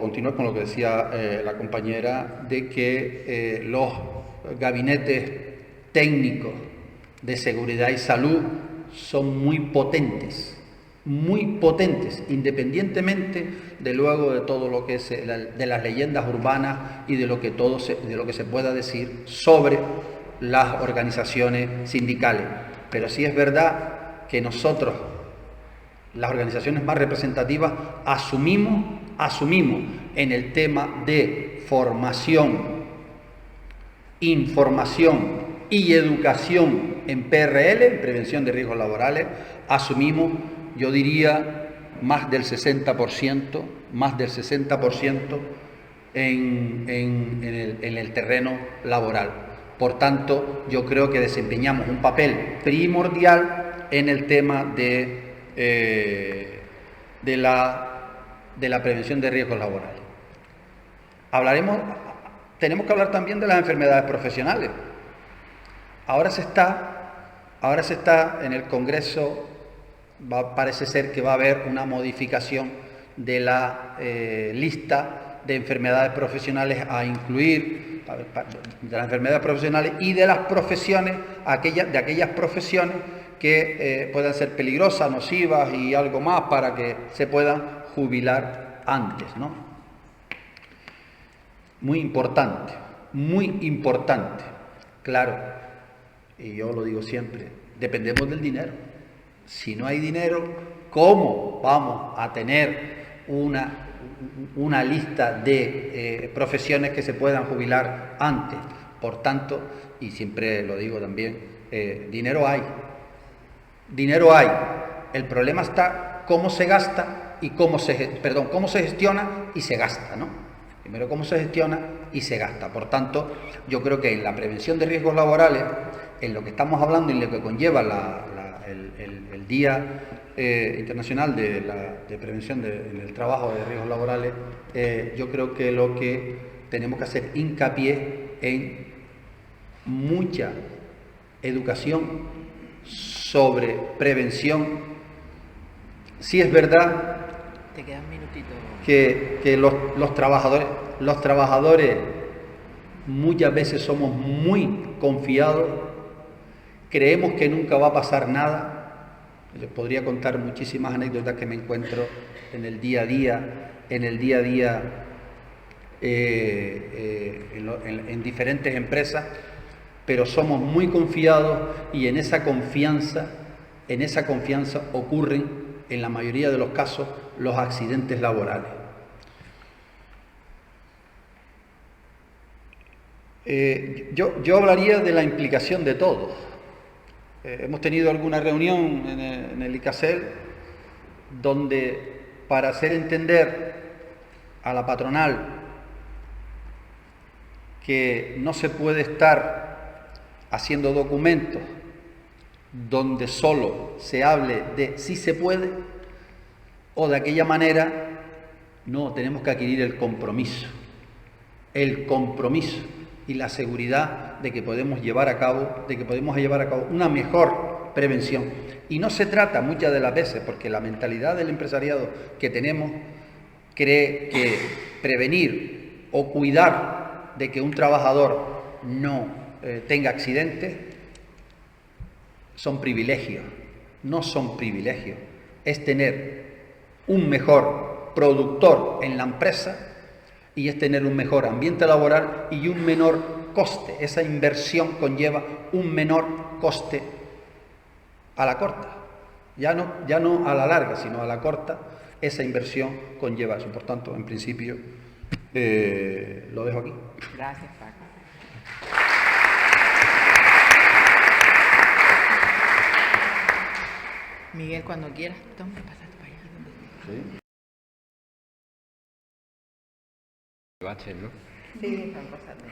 continuar con lo que decía la compañera, de que los gabinetes técnicos de seguridad y salud son muy potentes, independientemente de luego de todo lo que es de las leyendas urbanas y de lo que se pueda decir sobre las organizaciones sindicales. Pero sí es verdad que nosotros, las organizaciones más representativas, asumimos en el tema de formación, información y educación en PRL, en prevención de riesgos laborales, asumimos, yo diría, más del 60% en el terreno laboral. Por tanto, yo creo que desempeñamos un papel primordial en el tema de la prevención de riesgos laborales. Tenemos que hablar también de las enfermedades profesionales. Ahora se está en el Congreso, parece ser que va a haber una modificación de la lista de enfermedades profesionales a incluir, de las enfermedades profesionales y de las profesiones, de aquellas profesiones que puedan ser peligrosas, nocivas y algo más para que se puedan jubilar antes, ¿no? Muy importante, claro. Y yo lo digo siempre, dependemos del dinero. Si no hay dinero, ¿cómo vamos a tener una lista de profesiones que se puedan jubilar antes? Por tanto, y siempre lo digo también, dinero hay. El problema está cómo se gasta y cómo se gestiona y se gasta, ¿no? Primero, cómo se gestiona y se gasta. Por tanto, yo creo que en la prevención de riesgos laborales, en lo que estamos hablando y en lo que conlleva el Día Internacional de Prevención del Trabajo de Riesgos Laborales, yo creo que lo que tenemos que hacer hincapié en mucha educación sobre prevención. Sí es verdad te queda un minutito que los trabajadores muchas veces somos muy confiados, creemos que nunca va a pasar nada. Les podría contar muchísimas anécdotas que me encuentro en el día a día en diferentes empresas, pero somos muy confiados y en esa confianza ocurren, en la mayoría de los casos, los accidentes laborales. Yo hablaría de la implicación de todos. Hemos tenido alguna reunión en el ICASEL donde, para hacer entender a la patronal que no se puede estar haciendo documentos donde solo se hable de si se puede o de aquella manera, no, tenemos que adquirir el compromiso y la seguridad de que podemos llevar a cabo una mejor prevención. Y no se trata muchas de las veces, porque la mentalidad del empresariado que tenemos cree que prevenir o cuidar de que un trabajador no tenga accidentes son privilegios. No son privilegios, es tener un mejor productor en la empresa y es tener un mejor ambiente laboral y un menor coste. Esa inversión conlleva un menor coste a la corta. Ya no a la larga, sino a la corta, esa inversión conlleva eso. Por tanto, en principio, lo dejo aquí. Gracias, Paco. Miguel, cuando quieras, toma, pásate para allá. ¿Sí? Baches, ¿no? Sí, están pasando.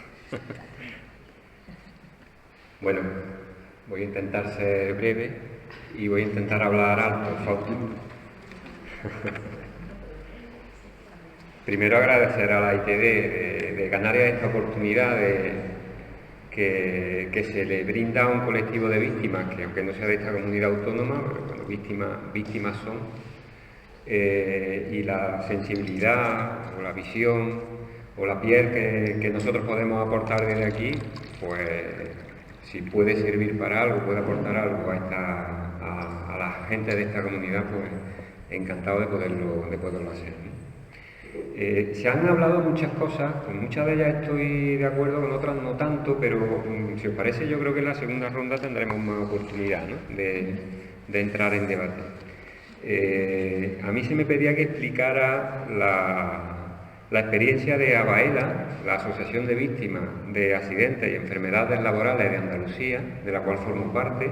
Bueno, voy a intentar ser breve y voy a intentar hablar alto, Fausto. Primero agradecer a la ITD de Canarias esta oportunidad que se le brinda a un colectivo de víctimas, que aunque no sea de esta comunidad autónoma, pero bueno, víctimas son, y la sensibilidad o la visión o la piel que nosotros podemos aportar desde aquí, pues si puede servir para algo, puede aportar algo a la gente de esta comunidad, pues encantado de poderlo hacer, ¿no? Se han hablado muchas cosas, con muchas de ellas estoy de acuerdo, con otras no tanto, pero si os parece, yo creo que en la segunda ronda tendremos más oportunidad, ¿no?, de entrar en debate. A mí se me pedía que explicara la experiencia de ABAELA, la Asociación de Víctimas de Accidentes y Enfermedades Laborales de Andalucía, de la cual formo parte,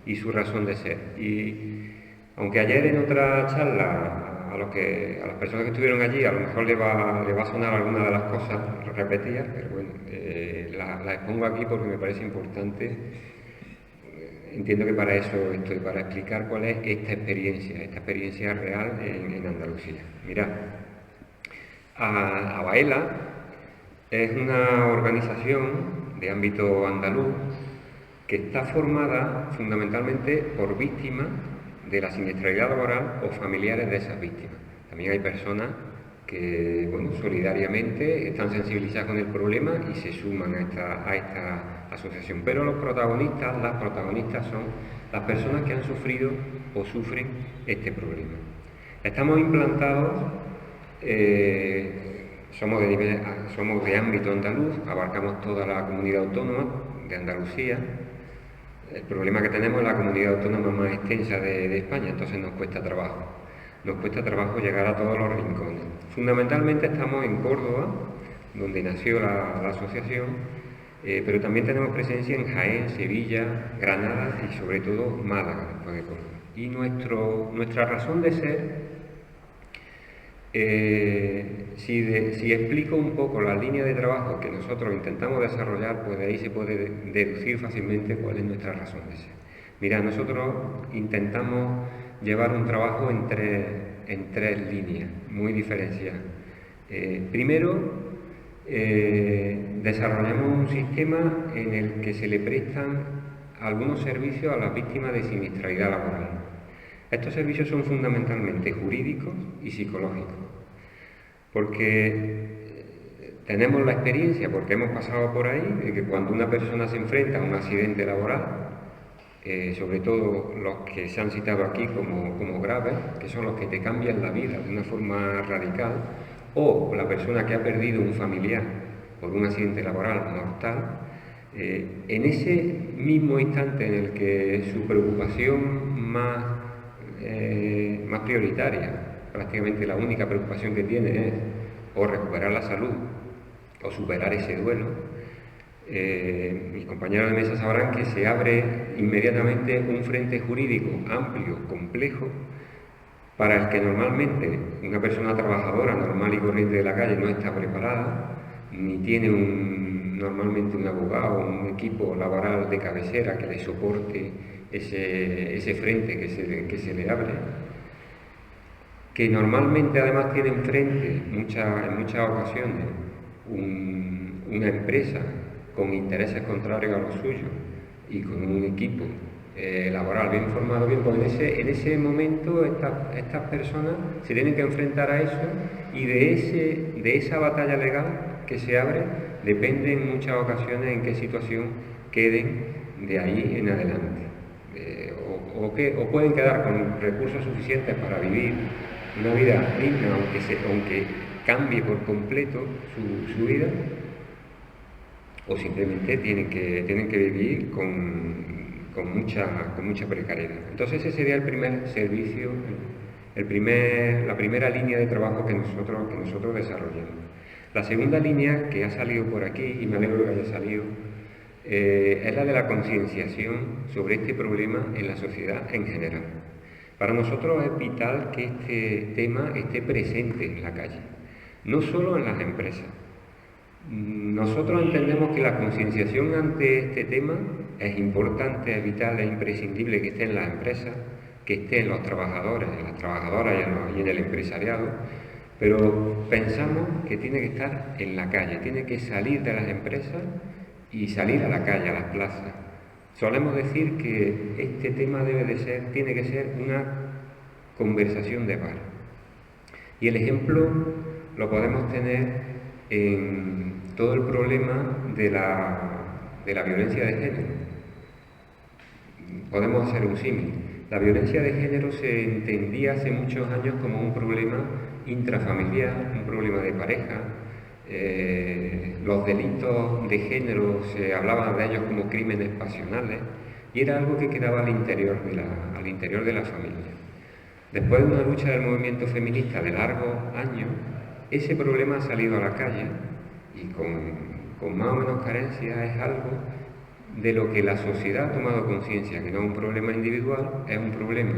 y su razón de ser. Y aunque ayer en otra charla a las personas que estuvieron allí a lo mejor le va a sonar alguna de las cosas repetidas, pero bueno, la expongo aquí porque me parece importante. Entiendo que para eso estoy, para explicar cuál es esta experiencia real en Andalucía. Mirad, ABAELA es una organización de ámbito andaluz que está formada fundamentalmente por víctimas de la siniestralidad laboral o familiares de esas víctimas. También hay personas que, bueno, solidariamente están sensibilizadas con el problema y se suman a esta asociación. Pero las protagonistas son las personas que han sufrido o sufren este problema. Estamos implantados, somos de ámbito andaluz, abarcamos toda la comunidad autónoma de Andalucía. El problema que tenemos es la comunidad autónoma más extensa de España, entonces nos cuesta trabajo llegar a todos los rincones. Fundamentalmente estamos en Córdoba, donde nació la asociación, pero también tenemos presencia en Jaén, Sevilla, Granada y sobre todo Málaga, después de Córdoba. Y nuestra razón de ser, si explico un poco la línea de trabajo que nosotros intentamos desarrollar, pues de ahí se puede deducir fácilmente cuál es nuestra razón de ser. Mira, nosotros intentamos llevar un trabajo en tres líneas muy diferenciadas. Primero, desarrollamos un sistema en el que se le prestan algunos servicios a las víctimas de siniestralidad laboral. Estos servicios son fundamentalmente jurídicos y psicológicos, porque tenemos la experiencia, porque hemos pasado por ahí, de que cuando una persona se enfrenta a un accidente laboral, sobre todo los que se han citado aquí como graves, que son los que te cambian la vida de una forma radical, o la persona que ha perdido un familiar por un accidente laboral mortal, en ese mismo instante en el que su preocupación más prioritaria, prácticamente la única preocupación que tiene es o recuperar la salud o superar ese duelo, mis compañeros de mesa sabrán que se abre inmediatamente un frente jurídico amplio, complejo, para el que normalmente una persona trabajadora normal y corriente de la calle no está preparada, ni tiene normalmente un abogado o un equipo laboral de cabecera que le soporte ese frente que se le abre, que normalmente además tiene enfrente en muchas ocasiones una empresa con intereses contrarios a los suyos y con un equipo laboral bien formado, bien, pues en ese momento estas personas se tienen que enfrentar a eso, y de esa batalla legal que se abre depende en muchas ocasiones en qué situación queden de ahí en adelante, o pueden quedar con recursos suficientes para vivir una vida digna, aunque cambie por completo su vida, o simplemente tienen que vivir con mucha precariedad. Entonces ese sería el primer servicio, la primera línea de trabajo que nosotros desarrollamos. La segunda línea, que ha salido por aquí, y me alegro que haya salido, es la de la concienciación sobre este problema en la sociedad en general. Para nosotros es vital que este tema esté presente en la calle, no solo en las empresas. Nosotros entendemos que la concienciación ante este tema es importante, es vital, es imprescindible que esté en las empresas, que esté en los trabajadores, en las trabajadoras y en el empresariado, pero pensamos que tiene que estar en la calle, tiene que salir de las empresas y salir a la calle, a las plazas. Solemos decir que este tema tiene que ser una conversación de bar. Y el ejemplo lo podemos tener en todo el problema de la violencia de género. Podemos hacer un símil. La violencia de género se entendía hace muchos años como un problema intrafamiliar, un problema de pareja. Los delitos de género se hablaba de ellos como crímenes pasionales, y era algo que quedaba al interior de la familia. Después de una lucha del movimiento feminista de largos años, ese problema ha salido a la calle, y con más o menos carencia es algo de lo que la sociedad ha tomado conciencia, que no es un problema individual, es un problema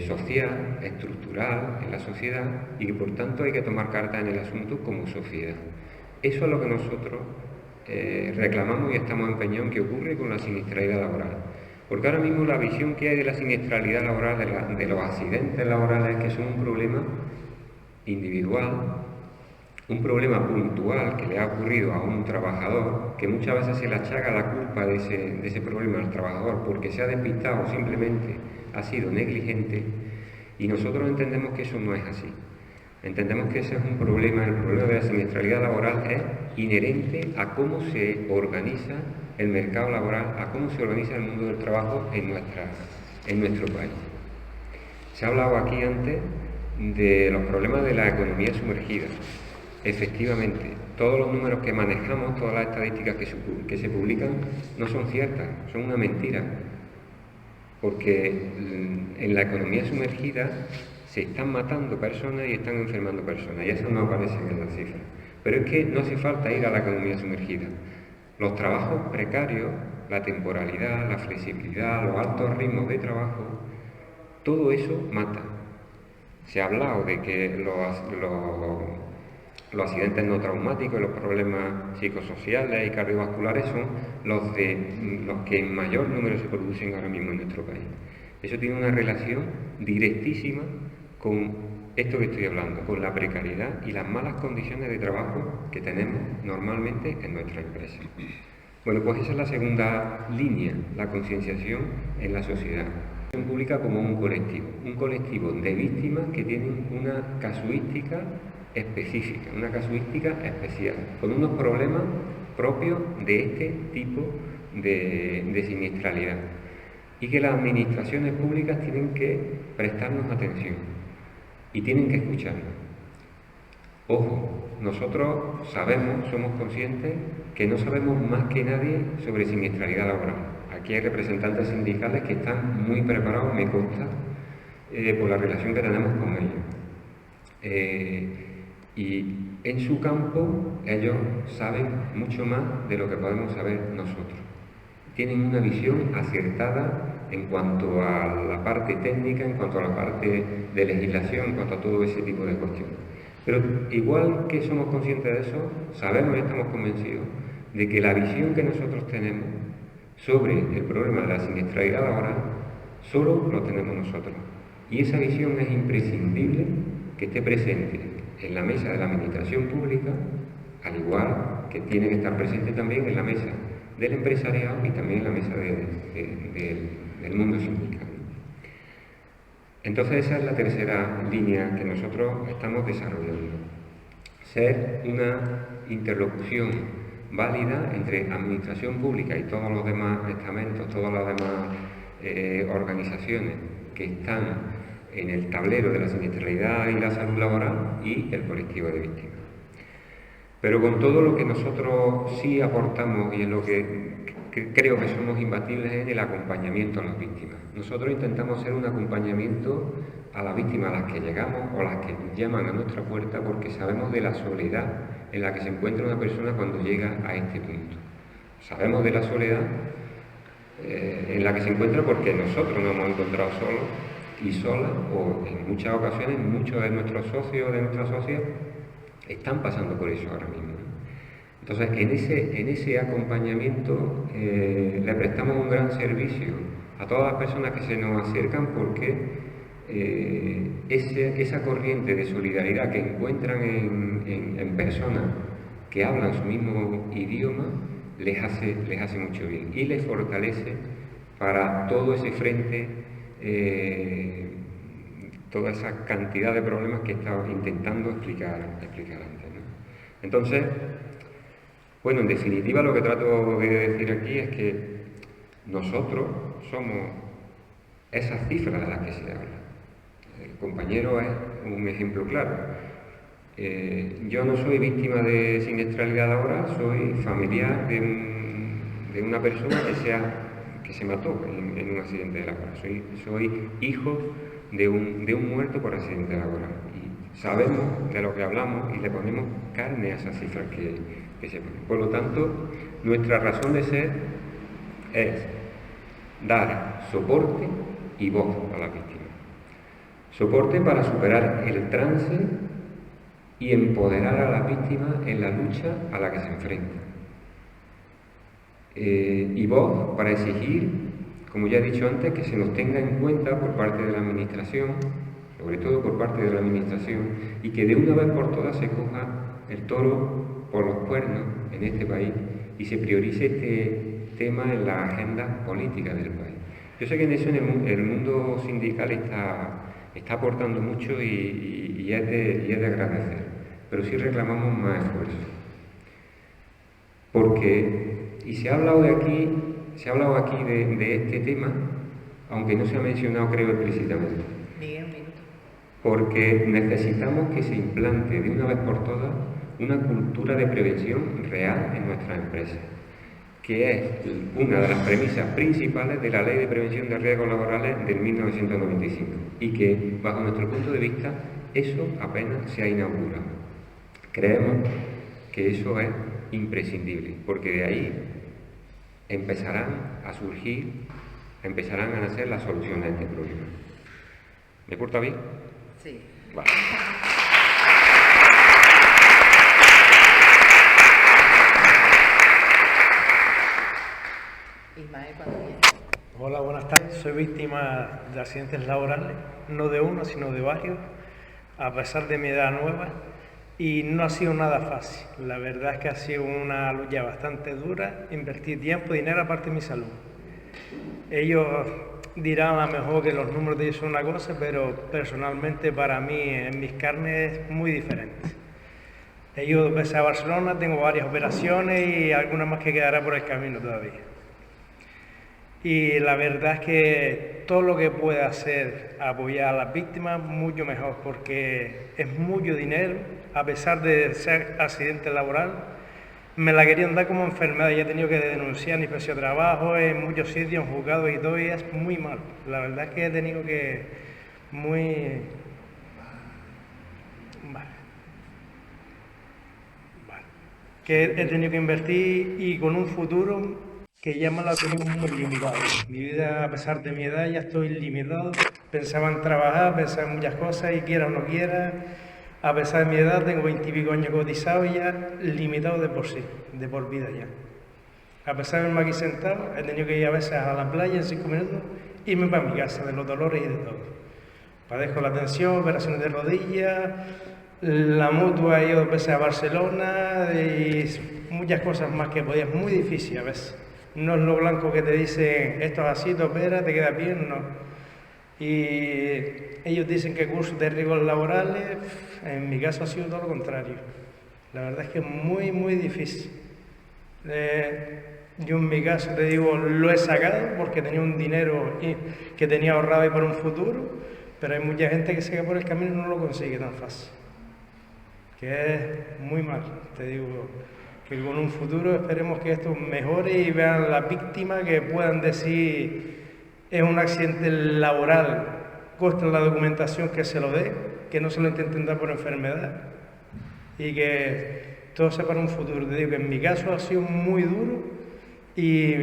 social, estructural en la sociedad, y que por tanto hay que tomar cartas en el asunto como sociedad. Eso es lo que nosotros reclamamos y estamos empeñados en que ocurre con la siniestralidad laboral. Porque ahora mismo la visión que hay de la siniestralidad laboral, de los accidentes laborales, es que son un problema individual, un problema puntual que le ha ocurrido a un trabajador, que muchas veces se le achaca la culpa de ese problema al trabajador porque se ha despistado o simplemente ha sido negligente, y nosotros entendemos que eso no es así. Entendemos que ese es un problema, el problema de la siniestralidad laboral es inherente a cómo se organiza el mercado laboral, a cómo se organiza el mundo del trabajo en nuestro país. Se ha hablado aquí antes de los problemas de la economía sumergida. Efectivamente, todos los números que manejamos, todas las estadísticas que se publican, no son ciertas, son una mentira, porque en la economía sumergida se están matando personas y están enfermando personas, y eso no aparece en las cifras. Pero es que no hace falta ir a la economía sumergida. Los trabajos precarios, la temporalidad, la flexibilidad, los altos ritmos de trabajo, todo eso mata. Se ha hablado de que los accidentes no traumáticos y los problemas psicosociales y cardiovasculares son los que en mayor número se producen ahora mismo en nuestro país. Eso tiene una relación directísima con esto que estoy hablando, con la precariedad y las malas condiciones de trabajo que tenemos normalmente en nuestra empresa. Bueno, pues esa es la segunda línea, la concienciación en la sociedad. Pública como un colectivo de víctimas que tienen una casuística específica, una casuística especial, con unos problemas propios de este tipo de siniestralidad, y que las administraciones públicas tienen que prestarnos atención y tienen que escucharnos. Ojo, nosotros sabemos, somos conscientes que no sabemos más que nadie sobre siniestralidad laboral. Aquí hay representantes sindicales que están muy preparados, me consta, por la relación que tenemos con ellos. Y en su campo ellos saben mucho más de lo que podemos saber nosotros. Tienen una visión acertada en cuanto a la parte técnica, en cuanto a la parte de legislación, en cuanto a todo ese tipo de cuestiones. Pero igual que somos conscientes de eso, sabemos y estamos convencidos de que la visión que nosotros tenemos sobre el problema de la siniestralidad laboral solo lo tenemos nosotros. Y esa visión es imprescindible que esté presente en la mesa de la administración pública, al igual que tiene que estar presente también en la mesa del empresariado y también en la mesa del mundo sindical. Entonces esa es la tercera línea que nosotros estamos desarrollando. Ser una interlocución válida entre administración pública y todos los demás estamentos, todas las demás organizaciones que están en el tablero de la siniestralidad y la salud laboral y el colectivo de víctimas. Pero con todo lo que nosotros sí aportamos y en lo que creo que somos imbatibles es en el acompañamiento a las víctimas. Nosotros intentamos hacer un acompañamiento a las víctimas a las que llegamos o las que llaman a nuestra puerta porque sabemos de la soledad en la que se encuentra una persona cuando llega a este punto. Sabemos de la soledad en la que se encuentra porque nosotros nos hemos encontrado solos y solas, o en muchas ocasiones muchos de nuestros socios o de nuestras socias están pasando por eso ahora mismo. Entonces, en ese acompañamiento le prestamos un gran servicio a todas las personas que se nos acercan porque esa corriente de solidaridad que encuentran en personas que hablan su mismo idioma les hace mucho bien y les fortalece para todo ese frente, toda esa cantidad de problemas que he estado intentando explicar antes, ¿no? Entonces, bueno, en definitiva lo que trato de decir aquí es que nosotros somos esas cifras de las que se habla. El compañero es un ejemplo claro. Yo no soy víctima de siniestralidad laboral, soy familiar de una persona que se mató en un accidente laboral. Soy hijo de un muerto por accidente laboral. Y sabemos de lo que hablamos y le ponemos carne a esas cifras que se ponen. Por lo tanto, nuestra razón de ser es dar soporte y voz a las víctimas. Soporte para superar el trance y empoderar a las víctimas en la lucha a la que se enfrentan. Y voz para exigir, como ya he dicho antes, que se nos tenga en cuenta por parte de la Administración, sobre todo por parte de la Administración, y que de una vez por todas se coja el toro por los cuernos en este país y se priorice este tema en la agenda política del país. Yo sé que en eso el mundo sindical está aportando mucho y es de agradecer, pero sí reclamamos más esfuerzo. Porque, y se ha hablado aquí de este tema, aunque no se ha mencionado, creo, explícitamente. Miguel, un minuto. Porque necesitamos que se implante de una vez por todas una cultura de prevención real en nuestras empresas, que es una de las premisas principales de la Ley de Prevención de Riesgos Laborales del 1995 y que, bajo nuestro punto de vista, eso apenas se ha inaugurado. Creemos que eso es imprescindible, porque de ahí empezarán a surgir, empezarán a nacer las soluciones a este problema. ¿Me porta bien? Sí. Vale. Ismael, cuando viene. Hola, buenas tardes. Soy víctima de accidentes laborales, no de uno, sino de varios, a pesar de mi edad nueva, y no ha sido nada fácil. La verdad es que ha sido una lucha bastante dura, invertir tiempo, dinero, aparte de mi salud. Ellos dirán a lo mejor que los números de ellos son una cosa, pero personalmente para mí, en mis carnes, es muy diferente. He ido 2 veces a Barcelona, tengo varias operaciones y algunas más que quedará por el camino todavía. Y la verdad es que todo lo que pueda hacer apoyar a las víctimas, mucho mejor, porque es mucho dinero, a pesar de ser accidente laboral. Me la querían dar como enfermedad, ya he tenido que denunciar en inspección de trabajo, en muchos sitios, en juzgados y todo, y es muy mal. La verdad es que he tenido que muy... Vale. Que he tenido que invertir y con un futuro que ya me lo tengo muy limitado. Mi vida, a pesar de mi edad, ya estoy limitado. Pensaba en trabajar, pensaba en muchas cosas y quiera o no quiera. A pesar de mi edad, tengo 20 y pico años cotizado y ya limitado de por sí, de por vida ya. A pesar de verme aquí sentado, he tenido que ir a veces a la playa en 5 minutos y irme para mi casa, de los dolores y de todo. Padezco la tensión, operaciones de rodillas, la mutua, he ido 2 veces a Barcelona y muchas cosas más que podía. Es muy difícil a veces. No es lo blanco que te dicen, esto es así, te opera, te queda bien, no. Y ellos dicen que cursos de riesgos laborales, en mi caso ha sido todo lo contrario. La verdad es que es muy, muy difícil. Yo en mi caso, te digo, lo he sacado porque tenía un dinero que tenía ahorrado y para un futuro, pero hay mucha gente que se queda por el camino y no lo consigue tan fácil. Que es muy mal, te digo, que con un futuro esperemos que esto mejore y vean las víctimas que puedan decir es un accidente laboral, consta en la documentación que se lo dé, que no se lo intenten dar por enfermedad y que todo sea para un futuro. Te digo que en mi caso ha sido muy duro y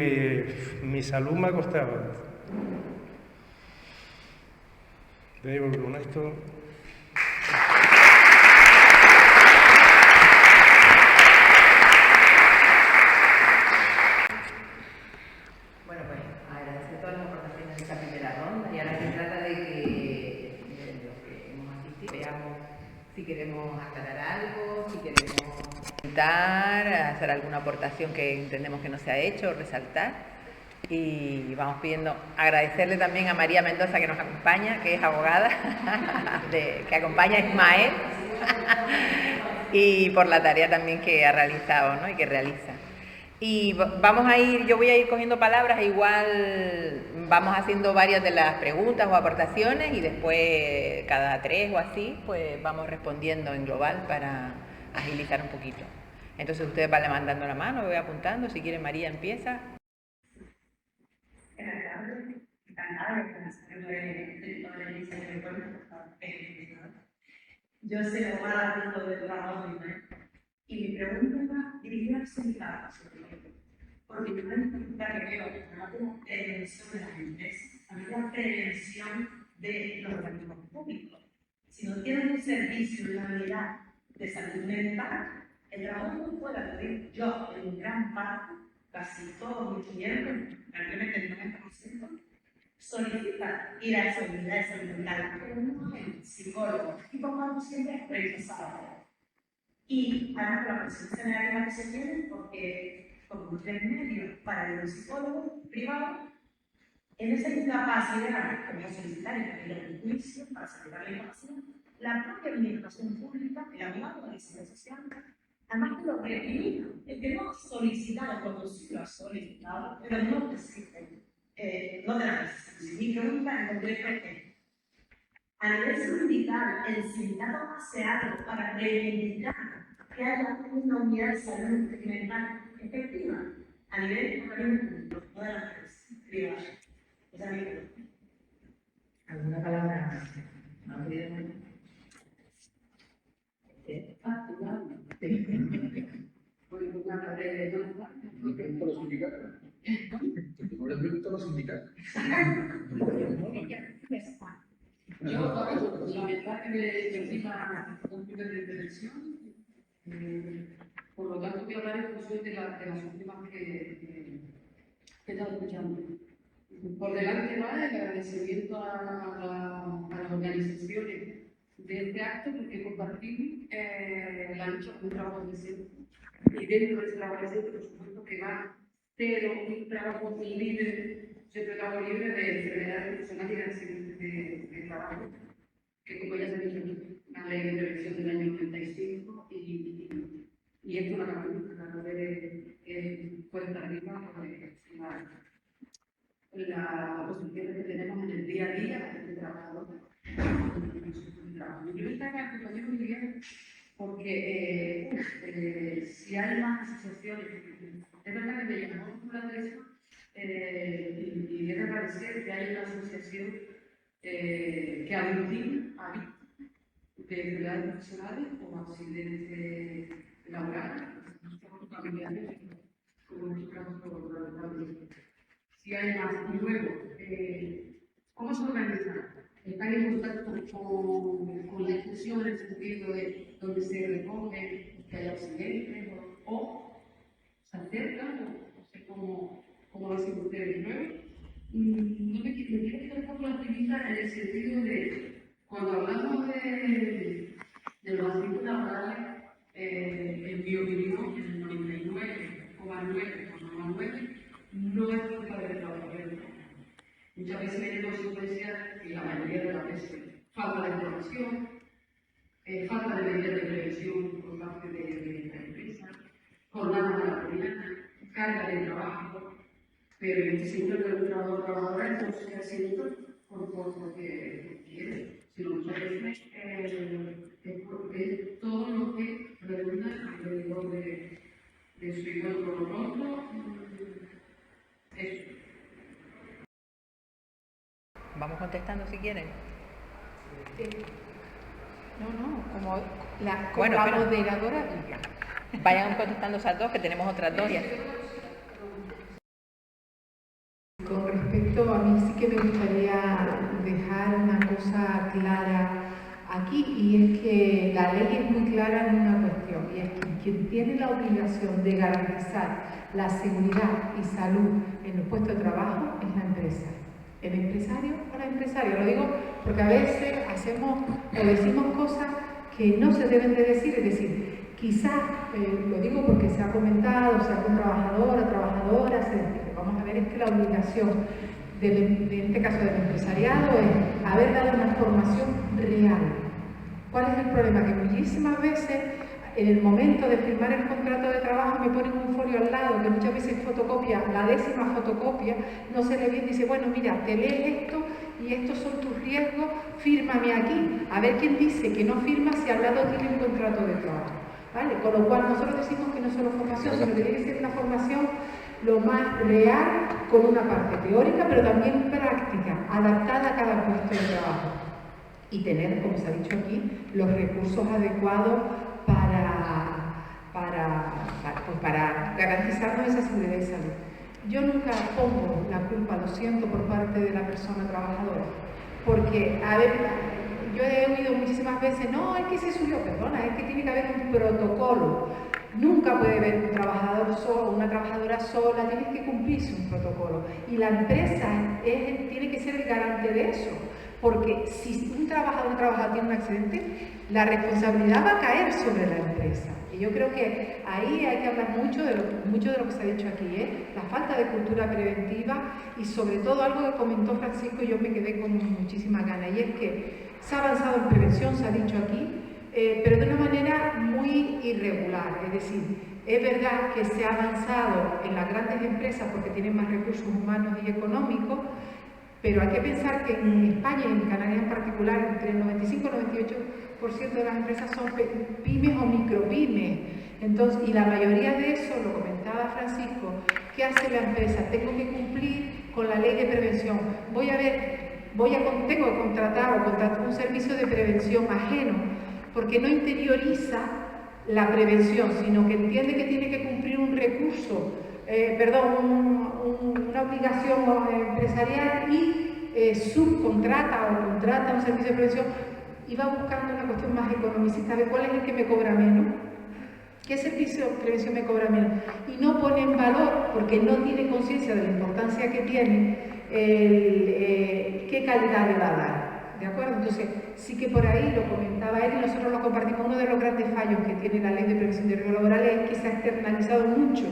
mi salud me ha costado. Te digo que con esto... Bueno, pues agradecer todas las aportaciones de esta primera ronda y ahora se trata de que los que hemos asistido veamos si queremos aclarar algo, si queremos comentar, hacer alguna aportación que entendemos que no se ha hecho, resaltar. Y vamos pidiendo, agradecerle también a María Mendoza que nos acompaña, que es abogada, que acompaña a Ismael, y por la tarea también que ha realizado, ¿no? Y que realiza. Y vamos a ir, yo voy a ir cogiendo palabras, e igual vamos haciendo varias de las preguntas o aportaciones y después cada 3 o así, pues vamos respondiendo en global para agilizar un poquito. Entonces ustedes van levantando la mano, voy apuntando, si quiere María empieza. Yo soy abogada del trabajo y mi pregunta va dirigida a sindicatos, porque yo me pregunta que veo sobre las empresas, a mí la prevención de los organismos públicos. Si no tienen un servicio de una unidad de salud mental, el trabajo no puede acudir. Yo, en gran parte, casi todos mis clientes, prácticamente el 90%, solicitan ir a esa unidad de salud mental, pero no el psicólogo, y pongamos siempre precisado. Y además la presencia negativa que se tiene, porque como tres medios para el psicólogo privado, en esa incapacidad que voy a solicitar en el juicio para solicitar la información, la propia administración pública, el abogado de la seguridad social, además que lo reprimido, el que no ha solicitado cuando sí lo ha solicitado, pero no existe. No te la necesitas. Mi pregunta en concreto es: a nivel sindical, ¿el sindicato hace algo para reivindicar que haya una unidad de salud mental efectiva a nivel público, no de la empresa privada? Esa es mi pregunta. ¿Alguna palabra? ¿No querido? No le pregunto a los sindicatos. Yo, la verdad que me encima un poco de intervención, por lo tanto voy a hablar en función de las últimas que he estado escuchando. Por delante va el agradecimiento a las organizaciones de este acto, porque compartimos la lucha por un trabajo decente. Y dentro de ese trabajo decente, por supuesto que va, pero un trabajo libre, siempre trabajo libre de enfermedades profesionales y de accidentes de trabajo, que como ya se ha dicho, una ley de prevención del año 95 y esto la carrera de cuenta arriba las posiciones que tenemos en el día a día de trabajador. Yo estaba al compañero Miguel porque si hay más asociaciones, es verdad que me llamó la atención y quiero agradecer que hay una asociación que aglutina a víctimas de enfermedades profesionales o accidentes laborales, familiares, como en este caso por la si hay más. Y luego, ¿cómo se organizan? ¿Están en contacto con la institución en el sentido de donde se recoge que hay accidentes o se acercan? No sé cómo lo hacen ustedes. Luego, no me quiero quitar un poco la actividad en el sentido de cuando hablamos de los accidentes laborales, en mi opinión, en el 99,9 no es culpa del trabajador. Muchas veces hay consecuencias, y la mayoría de las veces, falta de información, falta de medidas de prevención por parte de la empresa, jornadas de la mañana, carga de trabajo, pero yo estoy seguro que el trabajador entonces está haciendo porque quiere, sino muchas veces es todo lo que redunda alrededor de su igual por lo pronto. Eso. Vamos contestando si quieren. Como la Bueno, pero- moderadora diga. Vayan contestando esas dos, que tenemos otras dos. Con respecto a mí sí que me gustaría dejar una cosa clara aquí, y es que la ley es muy clara en una cuestión, y es que quien tiene la obligación de garantizar la seguridad y salud en los puestos de trabajo es la empresa. El empresario o la empresaria. Lo digo porque a veces hacemos o decimos cosas que no se deben de decir, es decir, quizás, lo digo porque se ha comentado, sea con trabajadora, vamos a ver, es que la obligación en este caso del empresariado es haber dado una formación real. ¿Cuál es el problema? Que muchísimas veces en el momento de firmar el contrato de trabajo me ponen un folio al lado que muchas veces fotocopia, la 10ª fotocopia, no se lee bien, dice, bueno, mira, te lees esto y estos son tus riesgos, fírmame aquí. A ver quién dice que no firma si al lado tiene un contrato de trabajo. ¿Vale? Con lo cual nosotros decimos que no solo formación, sino que tiene que ser una formación lo más real, con una parte teórica, pero también práctica, adaptada a cada puesto de trabajo. Y tener, como se ha dicho aquí, los recursos adecuados para garantizarnos esa seguridad y salud. Yo nunca pongo la culpa, lo siento, por parte de la persona trabajadora, porque, a ver, yo he oído muchísimas veces, no, es que se subió, perdona, es que tiene que haber un protocolo. Nunca puede haber un trabajador solo, una trabajadora sola, tiene que cumplirse un protocolo. Y la empresa tiene que ser el garante de eso, porque si un trabajador tiene un accidente, la responsabilidad va a caer sobre la empresa. Y yo creo que ahí hay que hablar mucho de lo que se ha dicho aquí, la falta de cultura preventiva y sobre todo algo que comentó Francisco y yo me quedé con muchísimas ganas, y es que se ha avanzado en prevención, se ha dicho aquí, pero de una manera muy irregular. Es decir, es verdad que se ha avanzado en las grandes empresas porque tienen más recursos humanos y económicos, pero hay que pensar que en España y en Canarias en particular, entre el 95 y el 98% de las empresas son pymes o micropymes. Entonces, y la mayoría de eso, lo comentaba Francisco, ¿qué hace la empresa? Tengo que cumplir con la ley de prevención. Tengo que contratar un servicio de prevención ajeno, porque no interioriza la prevención, sino que entiende que tiene que cumplir un recurso, una obligación empresarial y subcontrata o contrata un servicio de prevención y va buscando una cuestión más economicista de cuál es el que me cobra menos, qué servicio de prevención me cobra menos, y no pone en valor, porque no tiene conciencia de la importancia que tiene, qué calidad le va a dar. ¿De acuerdo? Entonces, sí que por ahí lo comentaba él y nosotros lo compartimos. Uno de los grandes fallos que tiene la ley de prevención de riesgos laborales es que se ha externalizado mucho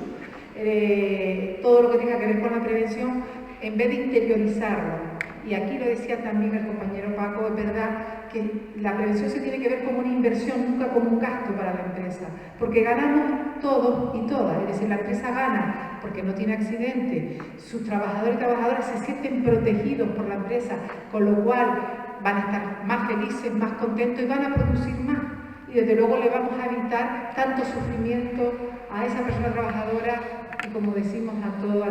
todo lo que tenga que ver con la prevención en vez de interiorizarlo. Y aquí lo decía también el compañero Paco, es verdad que la prevención se tiene que ver como una inversión, nunca como un gasto para la empresa, porque ganamos todos y todas, es decir, la empresa gana porque no tiene accidente, sus trabajadores y trabajadoras se sienten protegidos por la empresa, con lo cual van a estar más felices, más contentos y van a producir más. Y desde luego le vamos a evitar tanto sufrimiento a esa persona trabajadora y, como decimos, a todo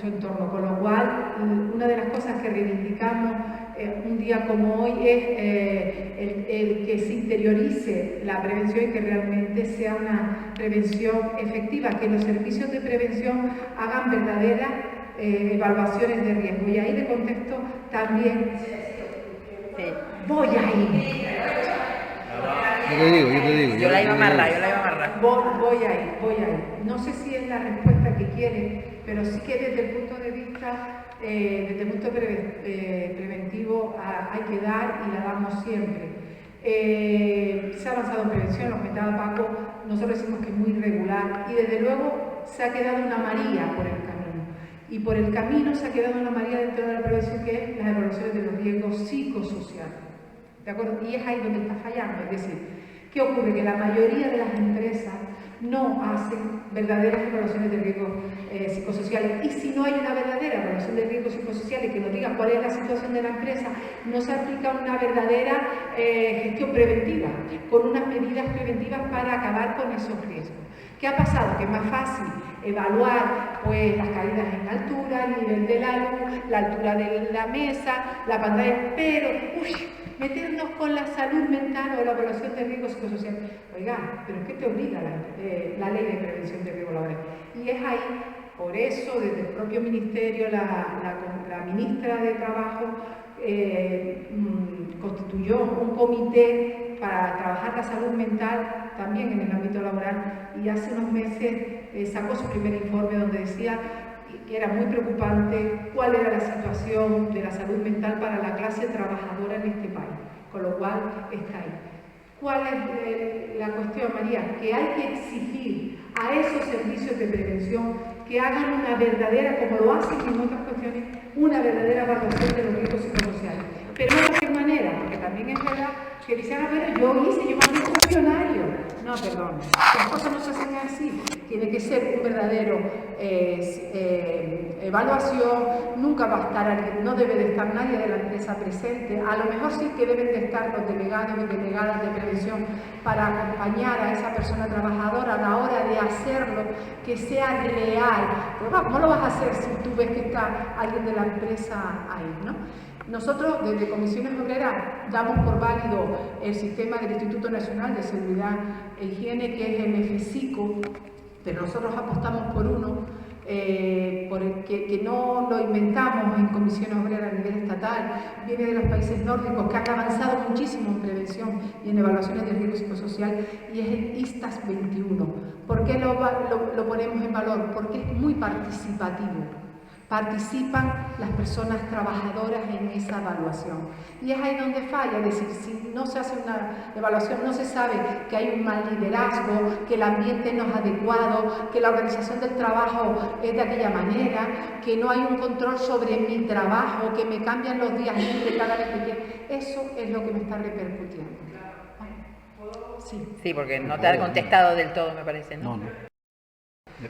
su entorno. Con lo cual, una de las cosas que reivindicamos un día como hoy es el que se interiorice la prevención y que realmente sea una prevención efectiva, que los servicios de prevención hagan verdaderas evaluaciones de riesgo. Y ahí de contexto también voy ahí. Yo te digo. Yo la iba a amarrar. Voy ahí. No sé si es la respuesta que quiere, pero sí que desde el punto de vista, preventivo hay que dar y la damos siempre. Se ha avanzado en prevención, lo comentaba Paco, nosotros decimos que es muy irregular y desde luego se ha quedado una María por el camino. Y por el camino se ha quedado una María dentro de la prevención, que es las evaluaciones de los riesgos psicosociales. ¿De acuerdo? Y es ahí donde está fallando. Es decir, ¿qué ocurre? Que la mayoría de las empresas no hacen verdaderas evaluaciones de riesgos psicosociales. Y si no hay una verdadera evaluación de riesgos psicosociales que nos diga cuál es la situación de la empresa, no se aplica una verdadera gestión preventiva, con unas medidas preventivas para acabar con esos riesgos. ¿Qué ha pasado? Que es más fácil evaluar pues, las caídas en altura, el nivel de la luz, la altura de la mesa, la pantalla, pero meternos con la salud mental o la evaluación de riesgos psicosociales. Oiga, pero ¿qué te obliga la ley de prevención de riesgos laborales? Y es ahí, por eso, desde el propio ministerio, la ministra de Trabajo constituyó un comité para trabajar la salud mental también en el ámbito laboral y hace unos meses sacó su primer informe donde decía que era muy preocupante cuál era la situación de la salud mental para la clase trabajadora en este país, con lo cual está ahí. ¿Cuál es la cuestión, María? Que hay que exigir a esos servicios de prevención que hagan una verdadera, como lo hacen en otras cuestiones, una verdadera evaluación de los riesgos psicosociales. Pero no de qué manera, porque también es verdad que dicen, a ver, yo mandé un cuestionario. No, perdón, las cosas no se hacen así. Tiene que ser un verdadero evaluación, nunca va a estar alguien, no debe de estar nadie de la empresa presente. A lo mejor sí que deben de estar los delegados y delegadas de prevención para acompañar a esa persona trabajadora a la hora de hacerlo, que sea leal. Pero ¿cómo lo vas a hacer si tú ves que está alguien de la empresa ahí, no? Nosotros, desde Comisiones Obreras, damos por válido el sistema del Instituto Nacional de Seguridad e Higiene, que es el FSICO, pero nosotros apostamos por uno, que no lo inventamos en Comisiones Obreras a nivel estatal, viene de los países nórdicos que han avanzado muchísimo en prevención y en evaluaciones de riesgo psicosocial, y es el ISTAS 21. ¿Por qué lo ponemos en valor? Porque es muy participativo. Participan las personas trabajadoras en esa evaluación. Y es ahí donde falla, es decir, si no se hace una evaluación, no se sabe que hay un mal liderazgo, que el ambiente no es adecuado, que la organización del trabajo es de aquella manera, que no hay un control sobre mi trabajo, que me cambian los días libres cada vez que quiero. Eso es lo que me está repercutiendo. Sí, porque no te ha contestado del todo, me parece, ¿no?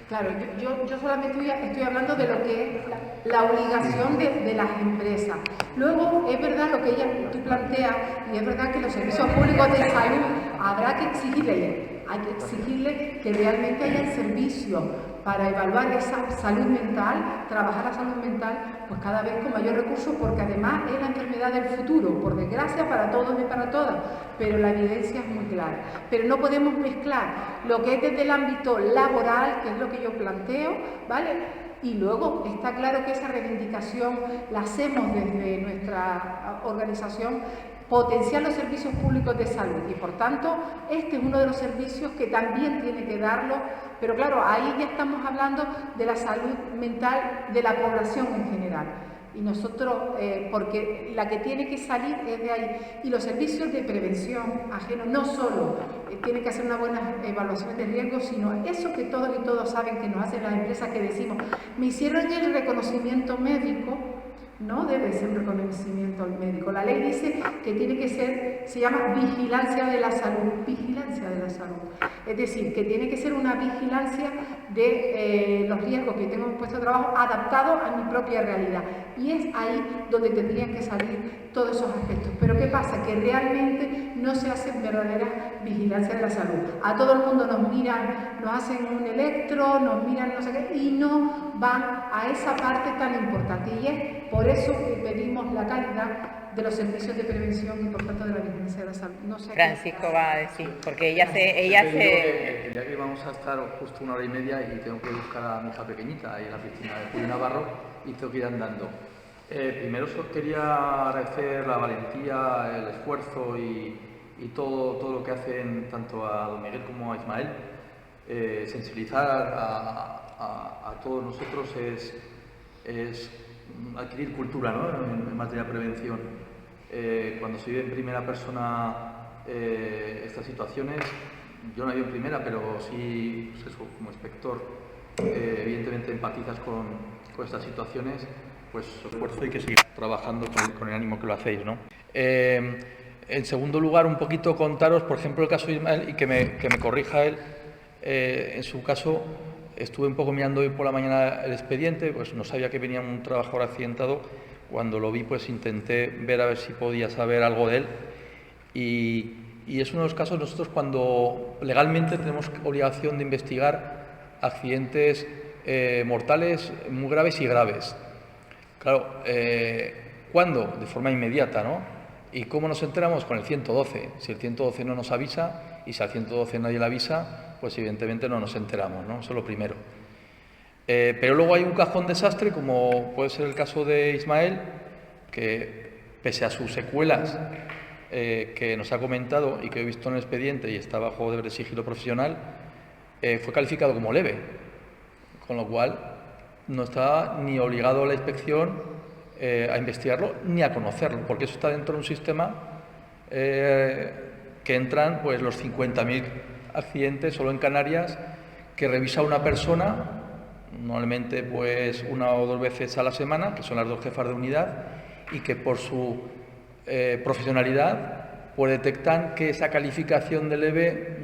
Claro, yo solamente estoy hablando de lo que es la obligación de las empresas. Luego, es verdad lo que tú planteas, y es verdad que los servicios públicos de salud habrá que exigirle que realmente haya el servicio para evaluar esa salud mental, trabajar la salud mental, pues cada vez con mayor recursos, porque además es la enfermedad del futuro, por desgracia para todos y para todas, pero la evidencia es muy clara. Pero no podemos mezclar lo que es desde el ámbito laboral, que es lo que yo planteo, ¿vale? Y luego está claro que esa reivindicación la hacemos desde nuestra organización, potenciar los servicios públicos de salud, y por tanto este es uno de los servicios que también tiene que darlo, pero claro, ahí ya estamos hablando de la salud mental de la población en general, y nosotros, porque la que tiene que salir es de ahí, y los servicios de prevención ajenos no solo tienen que hacer una buena evaluación de riesgos, sino eso que todos y todos saben que nos hacen las empresas, que decimos, me hicieron el reconocimiento médico, no debe ser un reconocimiento al médico. La ley dice que tiene que ser, se llama vigilancia de la salud, vigilancia de la salud. Es decir, que tiene que ser una vigilancia de los riesgos que tengo en un puesto de trabajo adaptado a mi propia realidad. Y es ahí donde tendrían que salir todos esos aspectos. Pero ¿qué pasa? Que realmente no se hace verdadera vigilancia de la salud. A todo el mundo nos miran, nos hacen un electro, nos miran no sé qué, y no van a esa parte tan importante. Y es por eso que pedimos la calidad de los servicios de prevención y por tanto de la vigilancia de la salud. No sé Francisco va a decir, porque ella El día que vamos a estar justo 1 hora y media y tengo que buscar a mi hija pequeñita ahí en la piscina de Julio Navarro y tengo que ir andando. Primero solo quería agradecer la valentía, el esfuerzo y todo lo que hacen tanto a don Miguel como a Ismael. Sensibilizar a todos nosotros es adquirir cultura, ¿no? en materia de prevención. Cuando se vive en primera persona estas situaciones, yo no la vivo en primera, pero sí pues eso, como inspector, evidentemente empatizas con estas situaciones, pues esfuerzo y que seguir trabajando con el ánimo que lo hacéis, ¿no? En segundo lugar, un poquito contaros, por ejemplo, el caso de Ismael, y que me corrija él. En su caso, estuve un poco mirando hoy por la mañana el expediente, pues no sabía que venía un trabajador accidentado. Cuando lo vi, pues intenté ver a ver si podía saber algo de él. Y es uno de los casos, nosotros cuando legalmente tenemos obligación de investigar accidentes mortales muy graves y graves. Claro, ¿cuándo? De forma inmediata, ¿no? ¿Y cómo nos enteramos? Con el 112. Si el 112 no nos avisa y si al 112 nadie le avisa, pues evidentemente no nos enteramos, ¿no? Eso es lo primero. Pero luego hay un cajón desastre, como puede ser el caso de Ismael, que pese a sus secuelas que nos ha comentado y que he visto en el expediente y está bajo deber de sigilo profesional, fue calificado como leve, con lo cual no está ni obligado a la inspección a investigarlo ni a conocerlo, porque eso está dentro de un sistema que entran pues los 50.000 accidentes solo en Canarias que revisa una persona, normalmente pues 1 o 2 veces a la semana, que son las 2 jefas de unidad, y que por su profesionalidad pues detectan que esa calificación de leve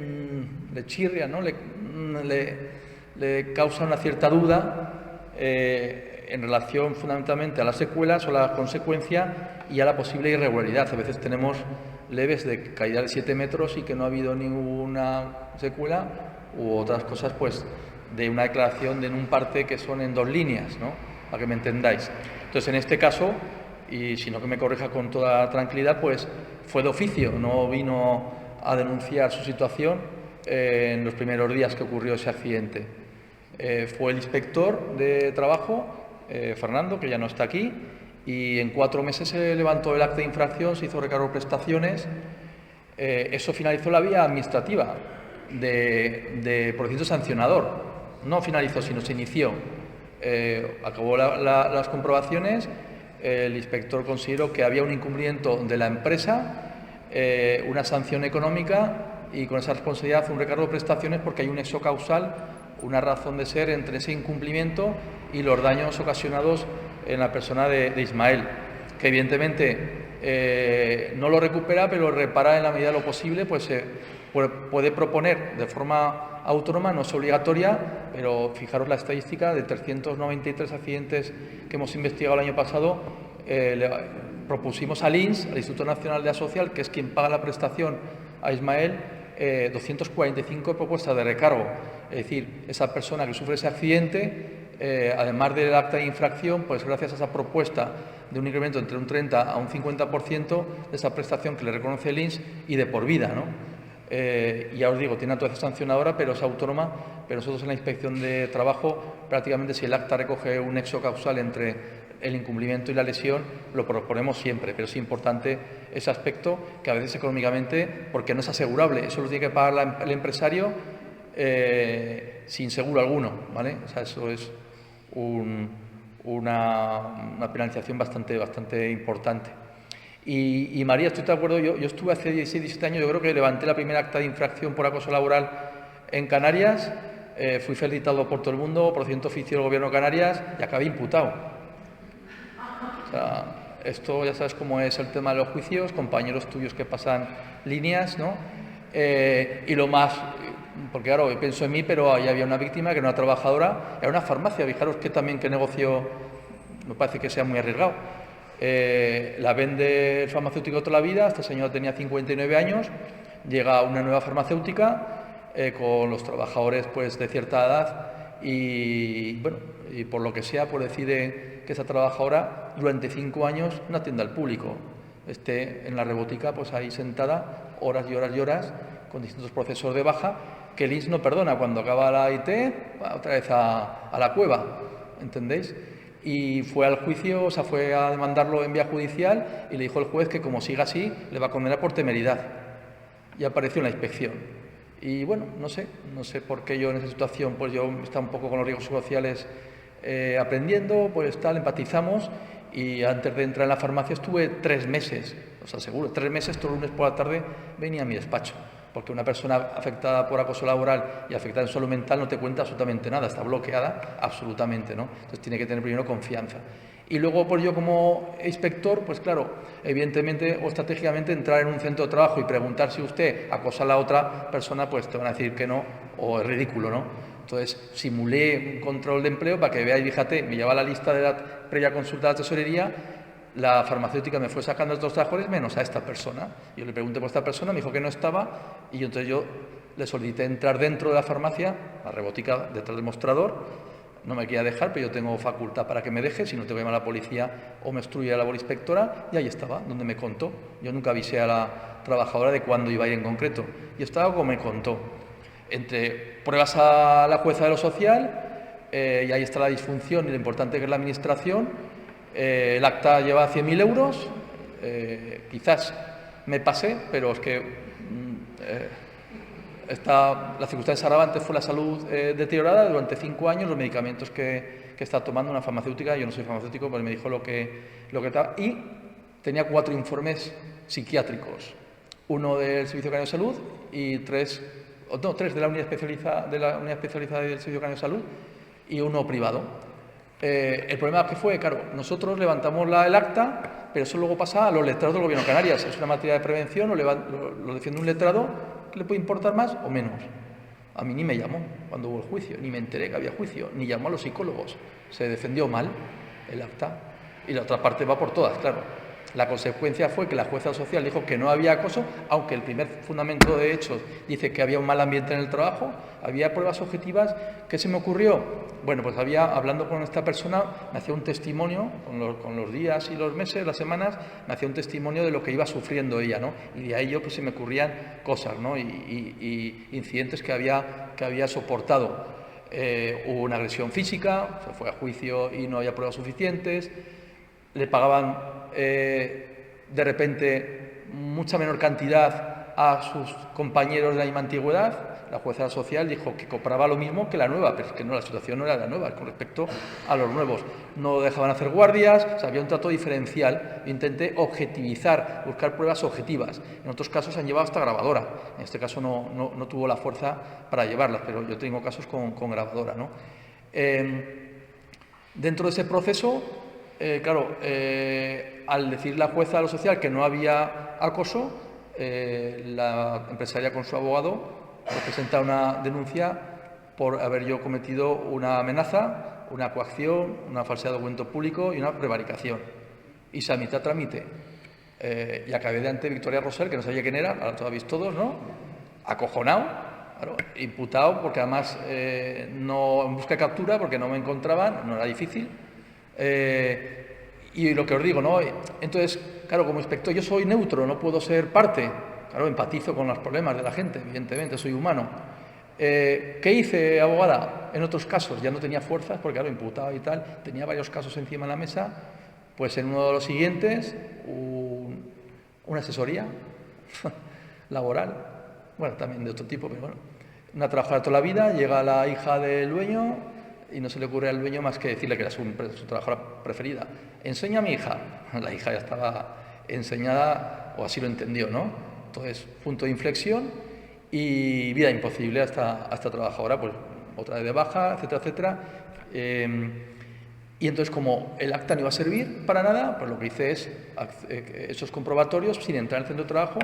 le chirria, ¿no? le causa una cierta duda en relación fundamentalmente a las secuelas o la consecuencia y a la posible irregularidad. A veces tenemos leves de caída de 7 metros y que no ha habido ninguna secuela, u otras cosas pues de una declaración en un parte que son en 2 líneas, ¿no? Para que me entendáis. Entonces, en este caso, y si no que me corrija con toda tranquilidad, pues fue de oficio, no vino a denunciar su situación en los primeros días que ocurrió ese accidente. Fue el inspector de trabajo, Fernando, que ya no está aquí, y en 4 meses se levantó el acta de infracción, se hizo recargo de prestaciones. Eso finalizó la vía administrativa de procedimiento sancionador. No finalizó, sino se inició. Acabó las comprobaciones, el inspector consideró que había un incumplimiento de la empresa, una sanción económica y con esa responsabilidad un recargo de prestaciones porque hay un nexo causal, una razón de ser entre ese incumplimiento y los daños ocasionados en la persona de Ismael, que evidentemente no lo recupera, pero lo repara en la medida de lo posible, pues puede proponer de forma autónoma, no es obligatoria, pero fijaros la estadística de 393 accidentes que hemos investigado el año pasado, propusimos al INS, al Instituto Nacional de la Social, que es quien paga la prestación a Ismael, 245 propuestas de recargo. Es decir, esa persona que sufre ese accidente, además del acta de infracción, pues gracias a esa propuesta de un incremento entre un 30 a un 50% de esa prestación que le reconoce el INS y de por vida, ¿no? Ya os digo, tiene actuación sancionadora, pero es autónoma, pero nosotros en la inspección de trabajo, prácticamente si el acta recoge un nexo causal entre el incumplimiento y la lesión, lo proponemos siempre, pero es importante ese aspecto que a veces económicamente, porque no es asegurable, eso lo tiene que pagar el empresario sin seguro alguno, ¿vale? O sea, eso es una penalización bastante importante. Y María, estoy de acuerdo, yo estuve hace 16, 17 años, yo creo que levanté la primera acta de infracción por acoso laboral en Canarias, fui felicitado por todo el mundo, procedimiento oficio del Gobierno de Canarias y acabé imputado. O sea, esto ya sabes cómo es el tema de los juicios, compañeros tuyos que pasan líneas, ¿no? Y lo más, porque claro, pienso en mí, pero ahí había una víctima que era una trabajadora, era una farmacia, fijaros que también qué negocio, me parece que sea muy arriesgado. La vende el farmacéutico toda la vida, esta señora tenía 59 años, llega una nueva farmacéutica con los trabajadores pues de cierta edad y bueno, y por lo que sea, pues decide que esa trabajadora durante 5 años no atienda al público, esté en la rebotica pues ahí sentada horas y horas y horas con distintos procesos de baja que el INS no perdona. Cuando acaba la IT, va otra vez a la cueva, ¿entendéis? Y fue al juicio, o sea, fue a demandarlo en vía judicial y le dijo el juez que como siga así le va a condenar por temeridad. Y apareció en la inspección. Y bueno, no sé por qué yo en esa situación, pues yo estaba un poco con los riesgos sociales aprendiendo, pues tal, empatizamos y antes de entrar en la farmacia estuve 3 meses, os aseguro, 3 meses, todos los lunes por la tarde venía a mi despacho. Porque una persona afectada por acoso laboral y afectada en salud mental no te cuenta absolutamente nada, está bloqueada absolutamente, ¿no? Entonces tiene que tener primero confianza. Y luego, pues yo como inspector, pues claro, evidentemente o estratégicamente entrar en un centro de trabajo y preguntar si usted acosa a la otra persona, pues te van a decir que no, o es ridículo, ¿no? Entonces simulé un control de empleo para que veáis, fíjate, me llevaba la lista de la previa consulta de la tesorería. La farmacéutica me fue sacando a estos trabajadores menos a esta persona. Yo le pregunté por esta persona, me dijo que no estaba y entonces yo le solicité entrar dentro de la farmacia, la rebotica detrás del mostrador. No me quería dejar, pero yo tengo facultad para que me deje, si no te voy a llamar a la policía o me obstruye la labor inspectora, y ahí estaba, donde me contó. Yo nunca avisé a la trabajadora de cuándo iba a ir en concreto, y estaba como me contó. Entre pruebas a la jueza de lo social, y ahí está la disfunción y lo importante que es la administración. El acta lleva 100.000 euros, quizás me pasé, pero es que la circunstancia agravante fue la salud deteriorada durante 5 años, los medicamentos que está tomando una farmacéutica. Yo no soy farmacéutico, pero me dijo lo que estaba. Y tenía 4 informes psiquiátricos, uno del Servicio Canario de Salud y 3 de la unidad especializada del Servicio Canario de Salud y uno privado. El problema que fue, claro, nosotros levantamos el acta, pero eso luego pasa a los letrados del Gobierno de Canarias. Es una materia de prevención, lo defiende un letrado, que le puede importar más o menos. A mí ni me llamó cuando hubo el juicio, ni me enteré que había juicio, ni llamó a los psicólogos. Se defendió mal el acta. Y la otra parte va por todas, claro. La consecuencia fue que la jueza social dijo que no había acoso, aunque el primer fundamento de hechos dice que había un mal ambiente en el trabajo. Había pruebas objetivas. ¿Qué se me ocurrió? Bueno, pues hablando con esta persona, me hacía un testimonio, con los días y los meses, las semanas, me hacía un testimonio de lo que iba sufriendo ella, ¿no? Y de ahí yo pues se me ocurrían cosas, ¿no? Y incidentes que había soportado. Hubo una agresión física, se fue a juicio y no había pruebas suficientes. Le pagaban de repente mucha menor cantidad a sus compañeros de la misma antigüedad. La jueza social dijo que cobraba lo mismo que la nueva, pero es que no, la situación no era la nueva con respecto a los nuevos. No dejaban hacer guardias, o sea, había un trato diferencial. Intenté objetivizar, buscar pruebas objetivas. En otros casos se han llevado hasta grabadora. En este caso no tuvo la fuerza para llevarlas, pero yo tengo casos con grabadora, ¿no? Dentro de ese proceso, claro, al decir la jueza de lo social que no había acoso, la empresaria con su abogado presenta una denuncia por haber yo cometido una amenaza, una coacción, una falsedad de documento público y una prevaricación. Y se admite a trámite. Y acabé de ante Victoria Rosell, que no sabía quién era, ahora lo habéis todos, ¿no? Acojonado, claro, imputado, porque además no en busca de captura, porque no me encontraban, no era difícil. Y lo que os digo, ¿no? Entonces, claro, como inspector yo soy neutro, no puedo ser parte. Claro, empatizo con los problemas de la gente, evidentemente, soy humano. ¿Qué hice, abogada? En otros casos ya no tenía fuerzas, porque claro, imputado y tal, tenía varios casos encima de la mesa. Pues en uno de los siguientes, una asesoría laboral, bueno, también de otro tipo, pero bueno, una trabajadora toda la vida, llega la hija del dueño y no se le ocurre al dueño más que decirle que era su trabajadora preferida. Enseña a mi hija. La hija ya estaba enseñada, o así lo entendió, ¿no? Entonces, punto de inflexión y vida imposible hasta trabajadora, pues otra vez de baja, etcétera, etcétera. Y entonces, como el acta no iba a servir para nada, pues lo que hice es esos comprobatorios, sin entrar en el centro de trabajo,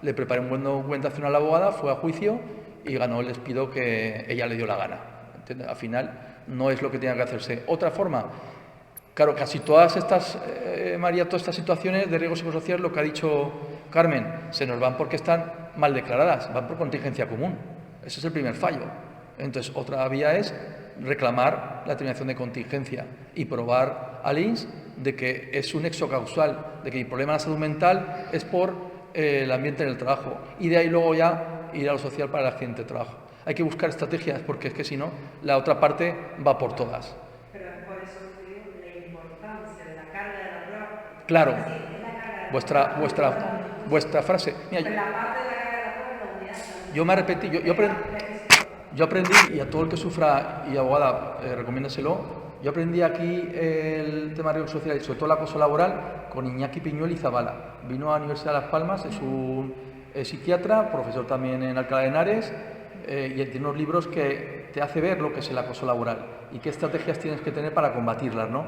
le preparé un buen documentación a la abogada, fue a juicio y ganó el despido que ella le dio la gana. ¿Entiendes? Al final, no es lo que tenía que hacerse. Otra forma, claro, casi todas estas, María, todas estas situaciones de riesgo psicosocial, lo que ha dicho Carmen, se nos van porque están mal declaradas, van por contingencia común. Ese es el primer fallo. Entonces, otra vía es reclamar la terminación de contingencia y probar al INS de que es un nexo causal, de que el problema de la salud mental es por el ambiente en el trabajo, y de ahí luego ya ir a lo social para el accidente de trabajo. Hay que buscar estrategias, porque es que si no, la otra parte va por todas. Pero por eso digo la importancia de la carga de la prueba. Claro, Sí, vuestra frase. Mira, la parte de la carga de la prueba es la unidad. yo me arrepentí, yo aprendí, y a todo el que sufra, y abogada, recomiéndaselo, yo aprendí aquí el tema de riesgo social y sobre todo el acoso laboral con Iñaki Piñuel y Zabala. Vino a la Universidad de Las Palmas, es un psiquiatra, profesor también en Alcalá de Henares, y tiene unos libros que te hace ver lo que es el acoso laboral y qué estrategias tienes que tener para combatirlas, ¿no?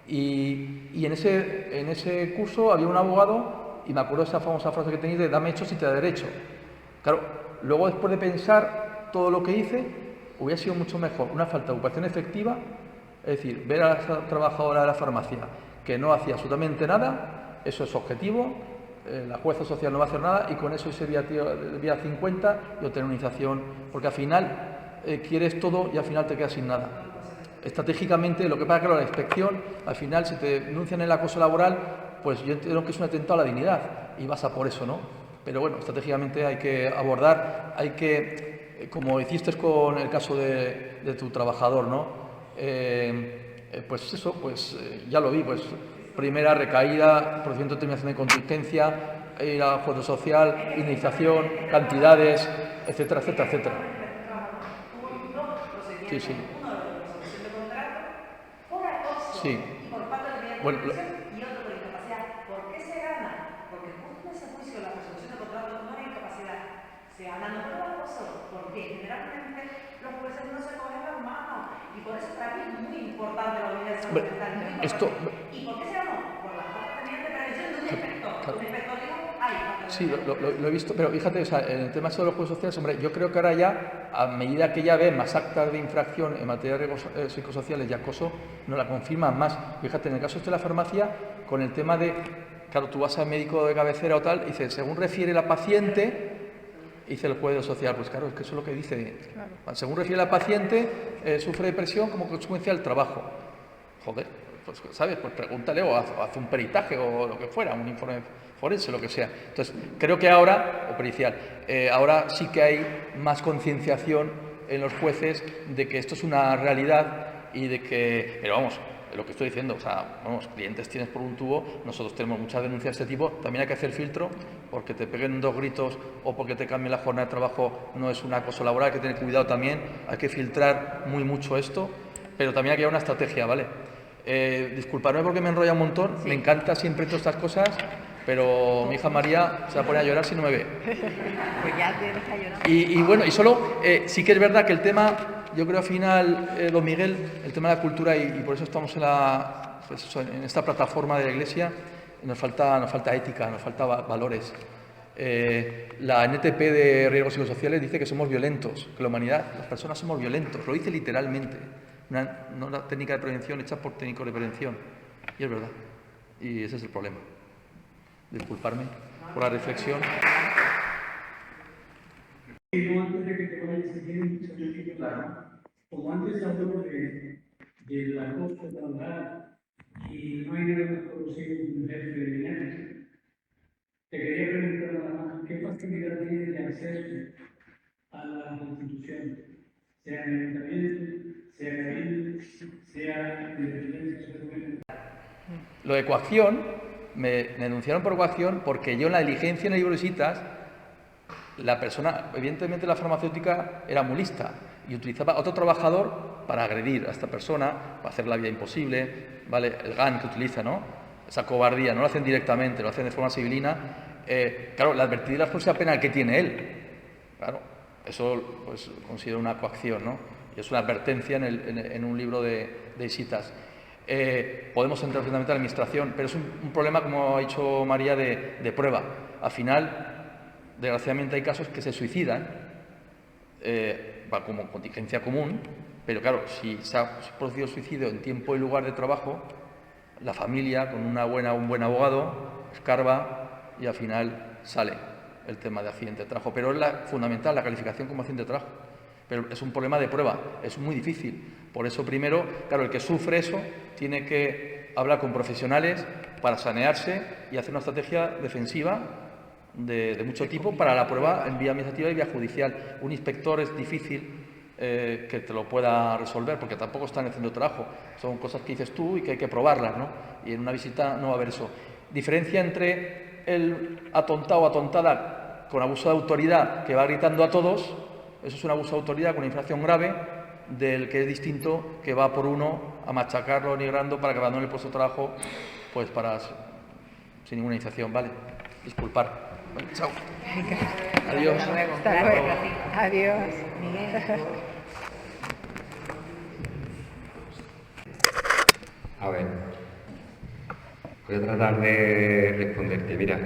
Y en ese curso había un abogado, y me acuerdo de esa famosa frase que tenéis de dame hecho si te da derecho. Claro, luego después de pensar todo lo que hice, hubiera sido mucho mejor una falta de ocupación efectiva, es decir, ver a la trabajadora de la farmacia que no hacía absolutamente nada, eso es objetivo, la jueza social no va a hacer nada y con eso irse vía 50 y obtener una iniciación, porque al final quieres todo y al final te quedas sin nada. Estratégicamente, lo que pasa es que la inspección, al final, si te denuncian el acoso laboral, pues yo entiendo que es un atentado a la dignidad y vas a por eso, ¿no? Pero bueno, estratégicamente hay que abordar, hay que, como hiciste con el caso de tu trabajador, ¿no? Pues eso, pues ya lo vi, pues primera recaída, procedimiento de terminación de contingencia, ir al juez social, indemnización, cantidades, etcétera, etcétera, etcétera. Sí, sí. Sí. Bueno, y otro por incapacidad. ¿Por qué se gana? Porque justo en ese juicio la resolución de contrato no era incapacidad. Se gana no por la cosa, porque generalmente los jueces no se cogen las manos. Y por eso para mí es muy importante la unidad de salud mental. Esto... ¿Y por qué se ganó? Por la falta teniente de prevención de un inspector. Un inspector dijo, ay, sí, lo he visto, pero fíjate, o sea, en el tema de los juegos sociales, hombre, yo creo que ahora ya, a medida que ya ve más actas de infracción en materia de riesgos psicosociales y acoso, nos la confirman más. Fíjate, en el caso de la farmacia, con el tema de, claro, tú vas al médico de cabecera o tal, y dice, según refiere la paciente, dice el juez social, pues claro, es que eso es lo que dice. Claro. Según refiere la paciente, sufre depresión como consecuencia del trabajo. Joder, pues, ¿sabes? Pues pregúntale o haz un peritaje o lo que fuera, un informe forense, lo que sea. Entonces, creo que ahora, o pericial, ahora sí que hay más concienciación en los jueces de que esto es una realidad y de que, pero vamos, lo que estoy diciendo, o sea, vamos, clientes tienes por un tubo, nosotros tenemos muchas denuncias de este tipo, también hay que hacer filtro, porque te peguen 2 gritos o porque te cambien la jornada de trabajo no es un acoso laboral, hay que tener cuidado también, hay que filtrar muy mucho esto, pero también hay que llevar una estrategia, ¿vale? Disculpadme porque me enrolla un montón, sí. Me encanta siempre todas estas cosas, pero mi hija María se va a poner a llorar si no me ve. Pues ya tienes que llorar. Y bueno, y solo, sí que es verdad que el tema, yo creo al final, don Miguel, el tema de la cultura, y por eso estamos en esta plataforma de la Iglesia, nos falta ética, nos falta valores. La NTP de riesgos psicosociales dice que somos violentos, que la humanidad, las personas somos violentos, lo dice literalmente. Una técnica de prevención hecha por técnicos de prevención. Y es verdad. Y ese es el problema. Disculparme por la reflexión. Antes de que te vayas, si tienes mucho que claro. Como antes hablamos del acoso laboral y no hay nada más conocido un jefe de dinero, te quería preguntar nada más, ¿qué facilidad tienes de acceso a la Constitución? Sea en el ayuntamiento, sea cabildo, sea independencia. Lo de coacción, me denunciaron por coacción porque yo en la diligencia en el libro de visitas, la persona, evidentemente la farmacéutica era muy lista y utilizaba a otro trabajador para agredir a esta persona, para hacer la vida imposible, ¿vale? El GAN que utiliza, ¿no? Esa cobardía, no lo hacen directamente, lo hacen de forma civilina. Claro, la advertida y la responsabilidad penal que tiene él, claro, eso pues considero una coacción, ¿no? Y es una advertencia en un libro de visitas. podemos entrar perfectamente a la administración, pero es un problema, como ha dicho María, de prueba. Al final, desgraciadamente hay casos que se suicidan como contingencia común, pero claro, si se ha producido suicidio en tiempo y lugar de trabajo, la familia, con un buen abogado, escarba y al final sale el tema de accidente de trabajo. Pero es fundamental la calificación como accidente de trabajo. Pero es un problema de prueba, es muy difícil. Por eso, primero, claro, el que sufre eso tiene que hablar con profesionales para sanearse y hacer una estrategia defensiva de mucho tipo para la prueba en vía administrativa y vía judicial. Un inspector es difícil que te lo pueda resolver, porque tampoco están haciendo trabajo. Son cosas que dices tú y que hay que probarlas, ¿no? Y en una visita no va a haber eso. Diferencia entre el atontado o atontada con abuso de autoridad que va gritando a todos, eso es un abuso de autoridad con una infracción grave, del que es distinto, que va por uno a machacarlo, nigrando para que abandone el puesto de trabajo, pues sin ninguna iniciación, ¿vale? Disculpar. Bueno, chao. Adiós. Hasta luego. Adiós. A ver, voy a tratar de responderte. Mira,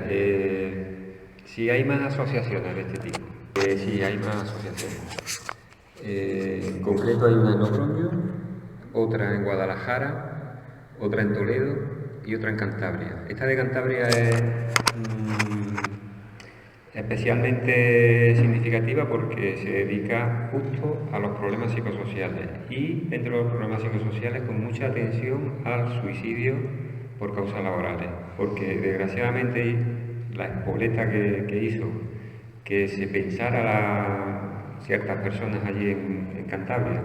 si hay más asociaciones de este tipo, sí, hay más asociaciones. En concreto hay una en Logroño, otra en Guadalajara, otra en Toledo y otra en Cantabria. Esta de Cantabria es especialmente significativa porque se dedica justo a los problemas psicosociales y dentro de los problemas psicosociales con mucha atención al suicidio por causas laborales, porque desgraciadamente la espoleta que hizo que se pensara ciertas personas allí en Cantabria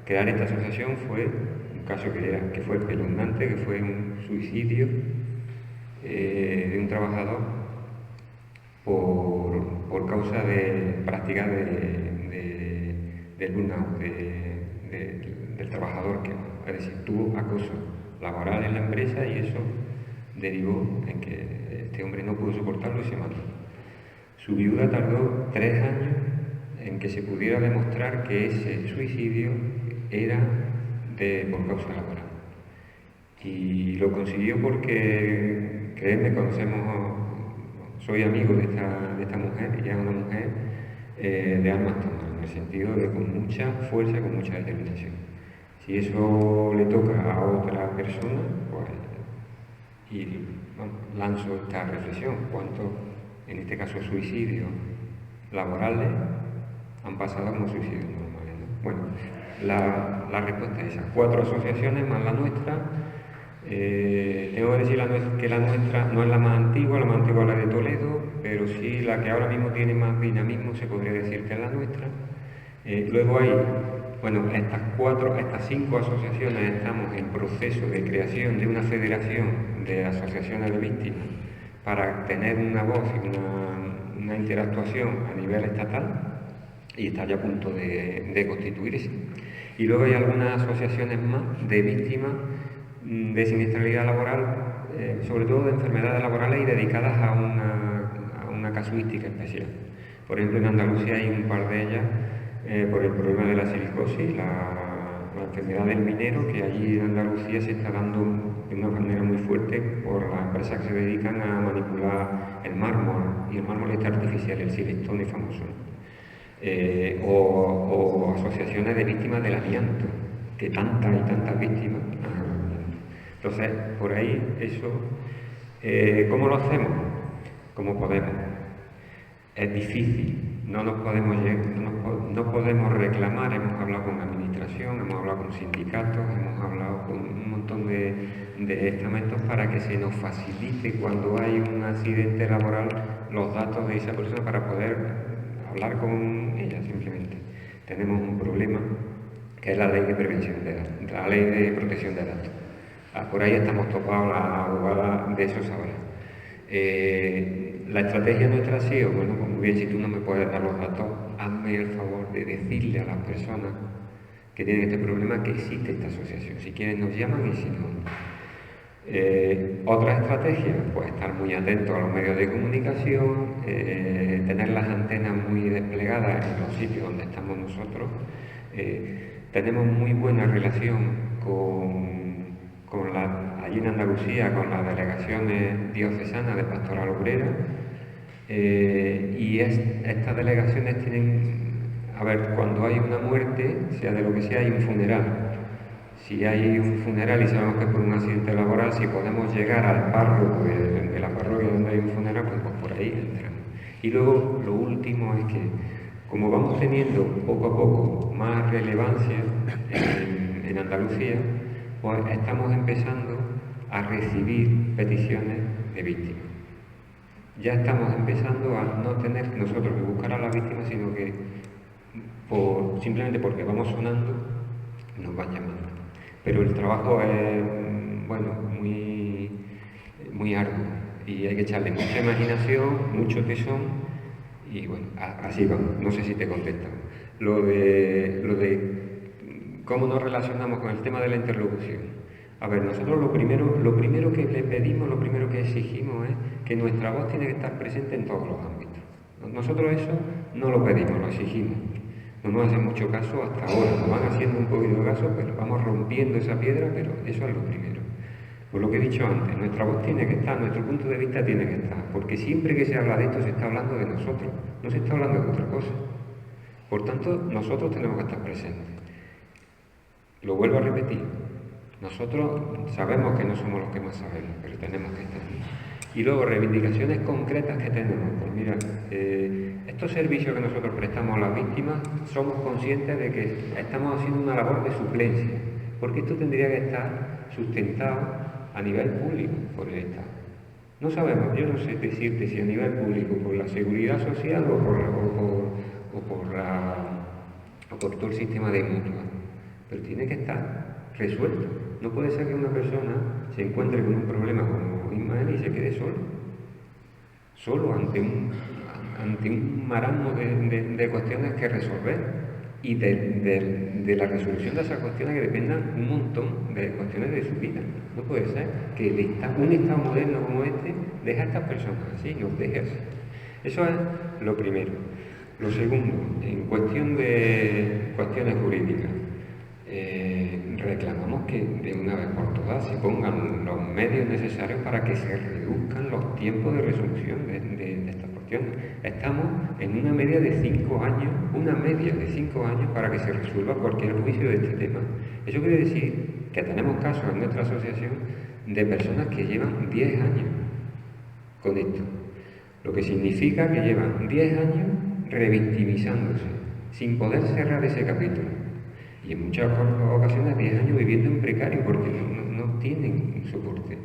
crear esta asociación fue un caso que fue espeluznante, que fue un suicidio de un trabajador por causa de prácticas del burnout del trabajador, es decir, tuvo acoso laboral en la empresa y eso derivó en que este hombre no pudo soportarlo y se mató. Su viuda tardó 3 años en que se pudiera demostrar que ese suicidio era por causa laboral. Y lo consiguió porque, créeme, soy amigo de esta mujer, y es una mujer de armas tomadas, en el sentido de con mucha fuerza y con mucha determinación. Si eso le toca a otra persona, pues, lanzo esta reflexión, ¿cuántos, en este caso, suicidios laborales han pasado como suicidios normales, ¿no? Bueno, la respuesta es esa. 4 asociaciones más la nuestra. Tengo que decir que la nuestra no es la más antigua es la de Toledo, pero sí la que ahora mismo tiene más dinamismo, se podría decir que es la nuestra. Luego hay, estas 5 asociaciones estamos en proceso de creación de una federación de asociaciones de víctimas para tener una voz y una interactuación a nivel estatal, y está ya a punto de constituirse. Y luego hay algunas asociaciones más de víctimas de siniestralidad laboral, sobre todo de enfermedades laborales y dedicadas a una casuística especial. Por ejemplo, en Andalucía hay un par de ellas por el problema de la silicosis, la enfermedad del minero, que allí en Andalucía se está dando de una manera muy fuerte por las empresas que se dedican a manipular el mármol, y el mármol este artificial, el silestone famoso. O asociaciones de víctimas del amianto, que tantas y tantas víctimas. Entonces, por ahí eso, ¿cómo lo hacemos? Como podemos. Es difícil, no podemos reclamar, hemos hablado con la administración, hemos hablado con sindicatos, hemos hablado con un montón de estamentos para que se nos facilite cuando hay un accidente laboral los datos de esa persona para poder hablar con ella simplemente. Tenemos un problema que es la ley de prevención de datos, la ley de protección de datos. Por ahí estamos topados, la abogada de eso sabrá. La estrategia nuestra ha sido, bueno, pues muy bien, si tú no me puedes dar los datos, hazme el favor de decirle a las personas que tienen este problema que existe esta asociación. Si quieren nos llaman y si no. Otra estrategia, pues estar muy atentos a los medios de comunicación, tener las antenas muy desplegadas en los sitios donde estamos nosotros. Tenemos muy buena relación con allí en Andalucía con las delegaciones diocesanas de Pastoral Obrera, y estas delegaciones tienen, a ver, cuando hay una muerte, sea de lo que sea, hay un funeral. Si hay un funeral y sabemos que es por un accidente laboral, si podemos llegar al párroco de la parroquia donde hay un funeral, pues por ahí entramos. Y luego lo último es que, como vamos teniendo poco a poco más relevancia en Andalucía, pues estamos empezando a recibir peticiones de víctimas. Ya estamos empezando a no tener nosotros que buscar a las víctimas, sino que simplemente porque vamos sonando, nos van llamando. Pero el trabajo es, bueno, muy arduo y hay que echarle mucha imaginación, mucho tesón y bueno, así vamos. No sé si te contestan. Lo de cómo nos relacionamos con el tema de la interlocución. A ver, nosotros lo primero que le pedimos, lo primero que exigimos es que nuestra voz tiene que estar presente en todos los ámbitos. Nosotros eso no lo pedimos, lo exigimos. No nos hacen mucho caso hasta ahora, nos van haciendo un poquito de caso, pero vamos rompiendo esa piedra, pero eso es lo primero. Por lo que he dicho antes, nuestra voz tiene que estar, nuestro punto de vista tiene que estar, porque siempre que se habla de esto se está hablando de nosotros, no se está hablando de otra cosa. Por tanto, nosotros tenemos que estar presentes. Lo vuelvo a repetir, nosotros sabemos que no somos los que más sabemos, pero tenemos que estar. Y luego, reivindicaciones concretas que tenemos. Pues mira, estos servicios que nosotros prestamos a las víctimas, somos conscientes de que estamos haciendo una labor de suplencia, porque esto tendría que estar sustentado a nivel público por el Estado. No sabemos, yo no sé decirte si a nivel público por la seguridad social o por todo el sistema de mutua, pero tiene que estar resuelto. No puede ser que una persona se encuentre con un problema como Ismael y se quede solo ante un marasmo de cuestiones que resolver y de la resolución de esas cuestiones que dependan un montón de cuestiones de su vida. No puede ser que un Estado moderno como este deje a estas personas así, nos deje así. Eso es lo primero. Lo segundo, en cuestión de cuestiones jurídicas, reclamamos que de una vez por todas se pongan los medios necesarios para que se reduzcan los tiempos de resolución de estas cuestiones. Estamos en una media de 5 años, para que se resuelva cualquier juicio de este tema. Eso quiere decir que tenemos casos en nuestra asociación de personas que llevan 10 años con esto, lo que significa que llevan 10 años revictimizándose, sin poder cerrar ese capítulo. Y en muchas ocasiones 10 años viviendo en precario porque no tienen soporte.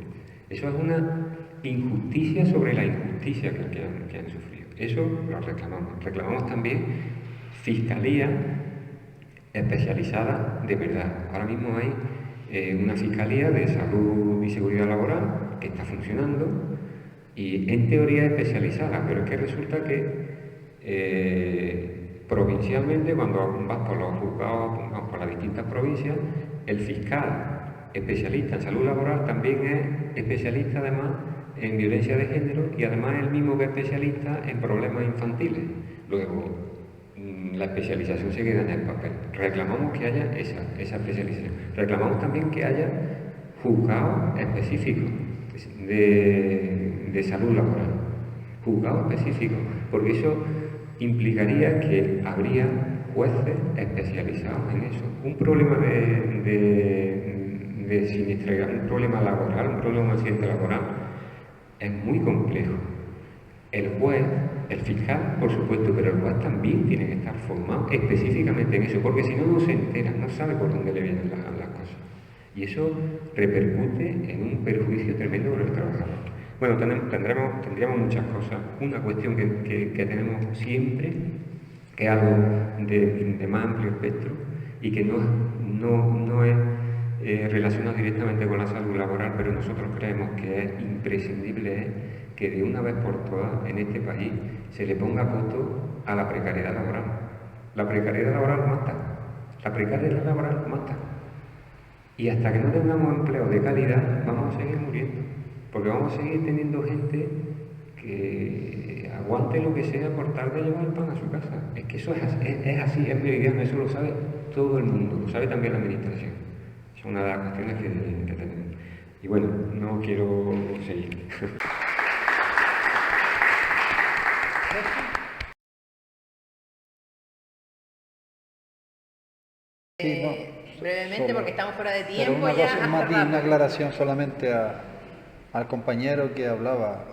Eso es una injusticia sobre la injusticia que han sufrido. Eso lo reclamamos. Reclamamos también fiscalía especializada de verdad. Ahora mismo hay una fiscalía de salud y seguridad laboral que está funcionando y en teoría especializada, pero es que resulta que provincialmente, cuando vas por los juzgados, por las distintas provincias, el fiscal especialista en salud laboral también es especialista además en violencia de género y además es el mismo que es especialista en problemas infantiles. Luego, la especialización se queda en el papel. Reclamamos que haya esa especialización. Reclamamos también que haya juzgados específicos de salud laboral. Juzgados específicos, porque eso implicaría que habría jueces especializados en eso. Un problema de siniestralidad, un problema laboral, un problema de un accidente laboral, es muy complejo. El juez, el fiscal, por supuesto, pero el juez también tiene que estar formado específicamente en eso, porque si no, no se entera, no sabe por dónde le vienen las cosas. Y eso repercute en un perjuicio tremendo por el trabajador. Bueno, tendríamos muchas cosas. Una cuestión que tenemos siempre, que es algo de más amplio espectro y que no es relacionado directamente con la salud laboral, pero nosotros creemos que es imprescindible que de una vez por todas en este país se le ponga coto a la precariedad laboral. La precariedad laboral mata. La precariedad laboral mata. Y hasta que no tengamos empleo de calidad, vamos a seguir muriendo. Porque vamos a seguir teniendo gente que aguante lo que sea por tal de llevar el pan a su casa. Es que eso es así, es meridiano, eso lo sabe todo el mundo, lo sabe también la administración. Es una de las cuestiones que tenemos. Y bueno, no quiero seguir. Sí, no, Brevemente, solo- porque estamos fuera de Pero tiempo una ya. cosa, hasta una rápido. aclaración solamente al compañero que hablaba.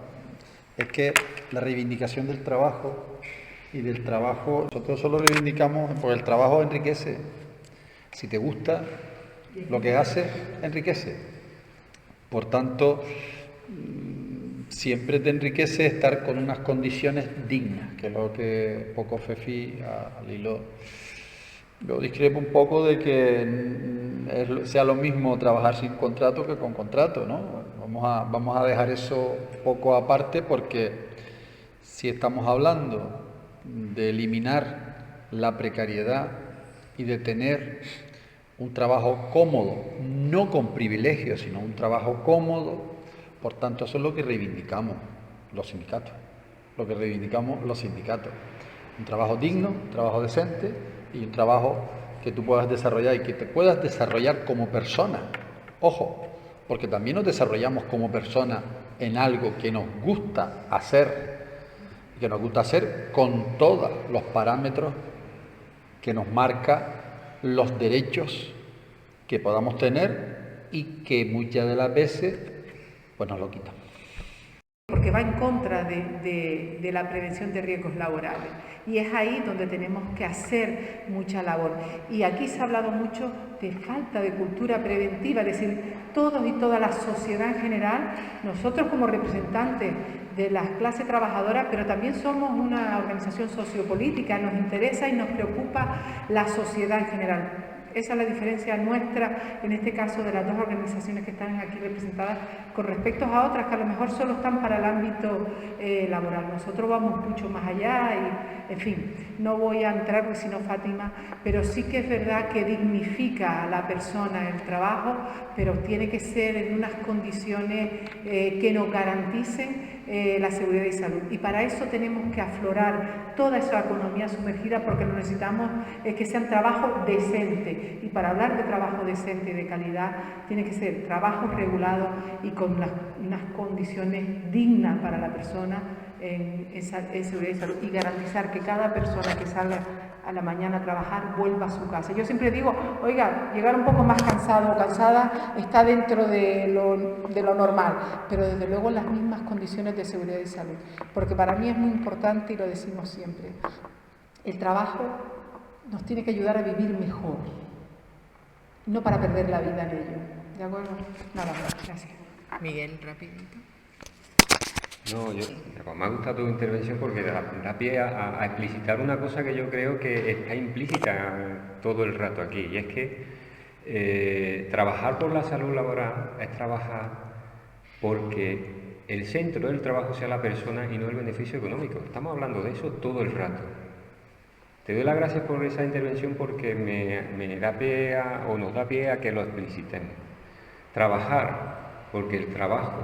Es que la reivindicación del trabajo y del trabajo, nosotros solo reivindicamos, porque el trabajo enriquece. Si te gusta, lo que haces enriquece. Por tanto, siempre te enriquece estar con unas condiciones dignas, que es lo que poco Fefi al hilo. Yo discrepo un poco de que sea lo mismo trabajar sin contrato que con contrato, ¿no? Vamos a dejar eso poco aparte, porque si estamos hablando de eliminar la precariedad y de tener un trabajo cómodo, no con privilegios, sino un trabajo cómodo, por tanto eso es lo que reivindicamos los sindicatos, un trabajo digno, un trabajo decente y un trabajo que tú puedas desarrollar y que te puedas desarrollar como persona. Ojo, porque también nos desarrollamos como persona en algo que nos gusta hacer, con todos los parámetros que nos marca los derechos que podamos tener y que muchas de las veces pues nos lo quitan. Porque va en contra de la prevención de riesgos laborales. Y es ahí donde tenemos que hacer mucha labor. Y aquí se ha hablado mucho de falta de cultura preventiva, es decir, todos y toda la sociedad en general, nosotros como representantes de las clases trabajadoras, pero también somos una organización sociopolítica, nos interesa y nos preocupa la sociedad en general. Esa es la diferencia nuestra, en este caso, de las dos organizaciones que están aquí representadas con respecto a otras que a lo mejor solo están para el ámbito laboral. Nosotros vamos mucho más allá y, en fin, no voy a entrar porque si no Fátima, pero sí que es verdad que dignifica a la persona el trabajo, pero tiene que ser en unas condiciones que nos garanticen la seguridad y salud. Y para eso tenemos que aflorar toda esa economía sumergida, porque lo necesitamos que sean trabajo decente. Y para hablar de trabajo decente y de calidad, tiene que ser trabajo regulado y con unas condiciones dignas para la persona en seguridad y salud, y garantizar que cada persona que salga a la mañana a trabajar vuelva a su casa. Yo siempre digo, oiga, llegar un poco más cansado o cansada está dentro de lo normal, pero desde luego en las mismas condiciones de seguridad y salud, porque para mí es muy importante, y lo decimos siempre, el trabajo nos tiene que ayudar a vivir mejor, no para perder la vida en ello. ¿De acuerdo? Nada más, gracias. Miguel, rapidito. No, me ha gustado tu intervención porque da pie a explicitar una cosa que yo creo que está implícita todo el rato aquí, y es que trabajar por la salud laboral es trabajar porque el centro del trabajo sea la persona y no el beneficio económico. Estamos hablando de eso todo el rato. Te doy las gracias por esa intervención porque me da pie nos da pie a que lo explicitemos. Trabajar porque el trabajo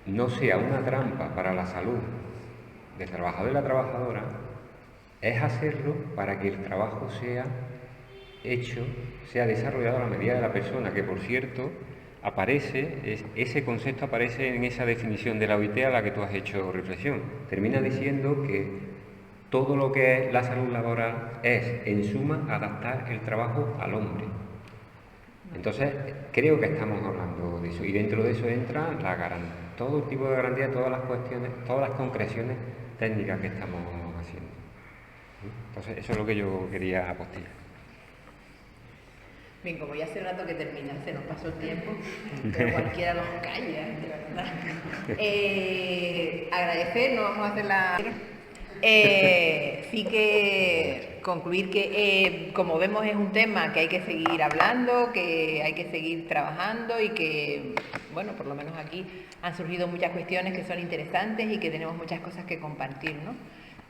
no sea una trampa para la salud del trabajador y la trabajadora, es hacerlo para que el trabajo sea desarrollado a la medida de la persona, que por cierto ese concepto aparece en esa definición de la OIT a la que tú has hecho reflexión. Termina diciendo que todo lo que es la salud laboral es, en suma, adaptar el trabajo al hombre. Entonces, creo que estamos hablando de eso, y dentro de eso entra todo el tipo de garantía, todas las cuestiones, todas las concreciones técnicas que estamos haciendo. Entonces, eso es lo que yo quería apostillar. Bien, como ya hace rato que termina, se nos pasó el tiempo, pero cualquiera nos calla, de verdad. Agradecer, no vamos a hacer la... sí que concluir que, como vemos, es un tema que hay que seguir hablando, que hay que seguir trabajando y que, bueno, por lo menos aquí han surgido muchas cuestiones que son interesantes y que tenemos muchas cosas que compartir, ¿no?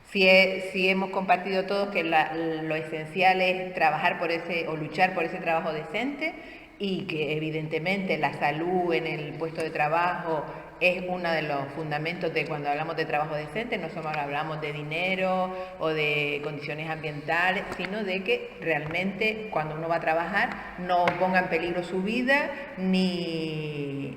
Sí hemos compartido todos que lo esencial es trabajar por o luchar por ese trabajo decente, y que evidentemente la salud en el puesto de trabajo es uno de los fundamentos de cuando hablamos de trabajo decente. No solo hablamos de dinero o de condiciones ambientales, sino de que realmente cuando uno va a trabajar no ponga en peligro su vida ni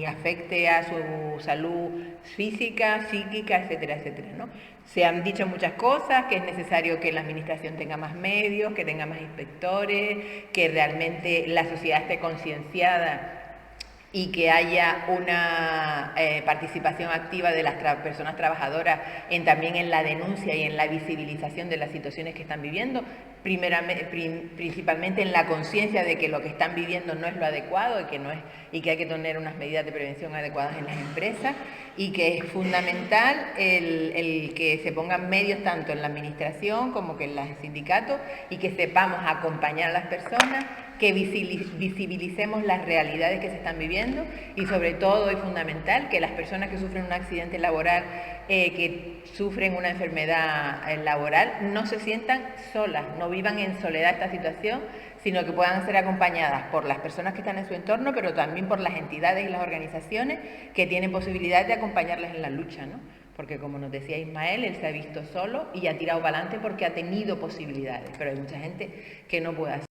afecte a su salud física, psíquica, etcétera, etcétera, ¿no? Se han dicho muchas cosas, que es necesario que la administración tenga más medios, que tenga más inspectores, que realmente la sociedad esté concienciada y que haya una participación activa de las personas trabajadoras también en la denuncia y en la visibilización de las situaciones que están viviendo, principalmente en la conciencia de que lo que están viviendo no es lo adecuado y que hay que tener unas medidas de prevención adecuadas en las empresas, y que es fundamental el que se pongan medios tanto en la administración como que en los sindicatos, y que sepamos acompañar a las personas, que visibilicemos las realidades que se están viviendo, y sobre todo es fundamental que las personas que sufren un accidente laboral, que sufren una enfermedad laboral, no se sientan solas, no vivan en soledad esta situación, sino que puedan ser acompañadas por las personas que están en su entorno, pero también por las entidades y las organizaciones que tienen posibilidad de acompañarles en la lucha, ¿no? Porque como nos decía Ismael, él se ha visto solo y ha tirado para adelante porque ha tenido posibilidades, pero hay mucha gente que no puede hacer.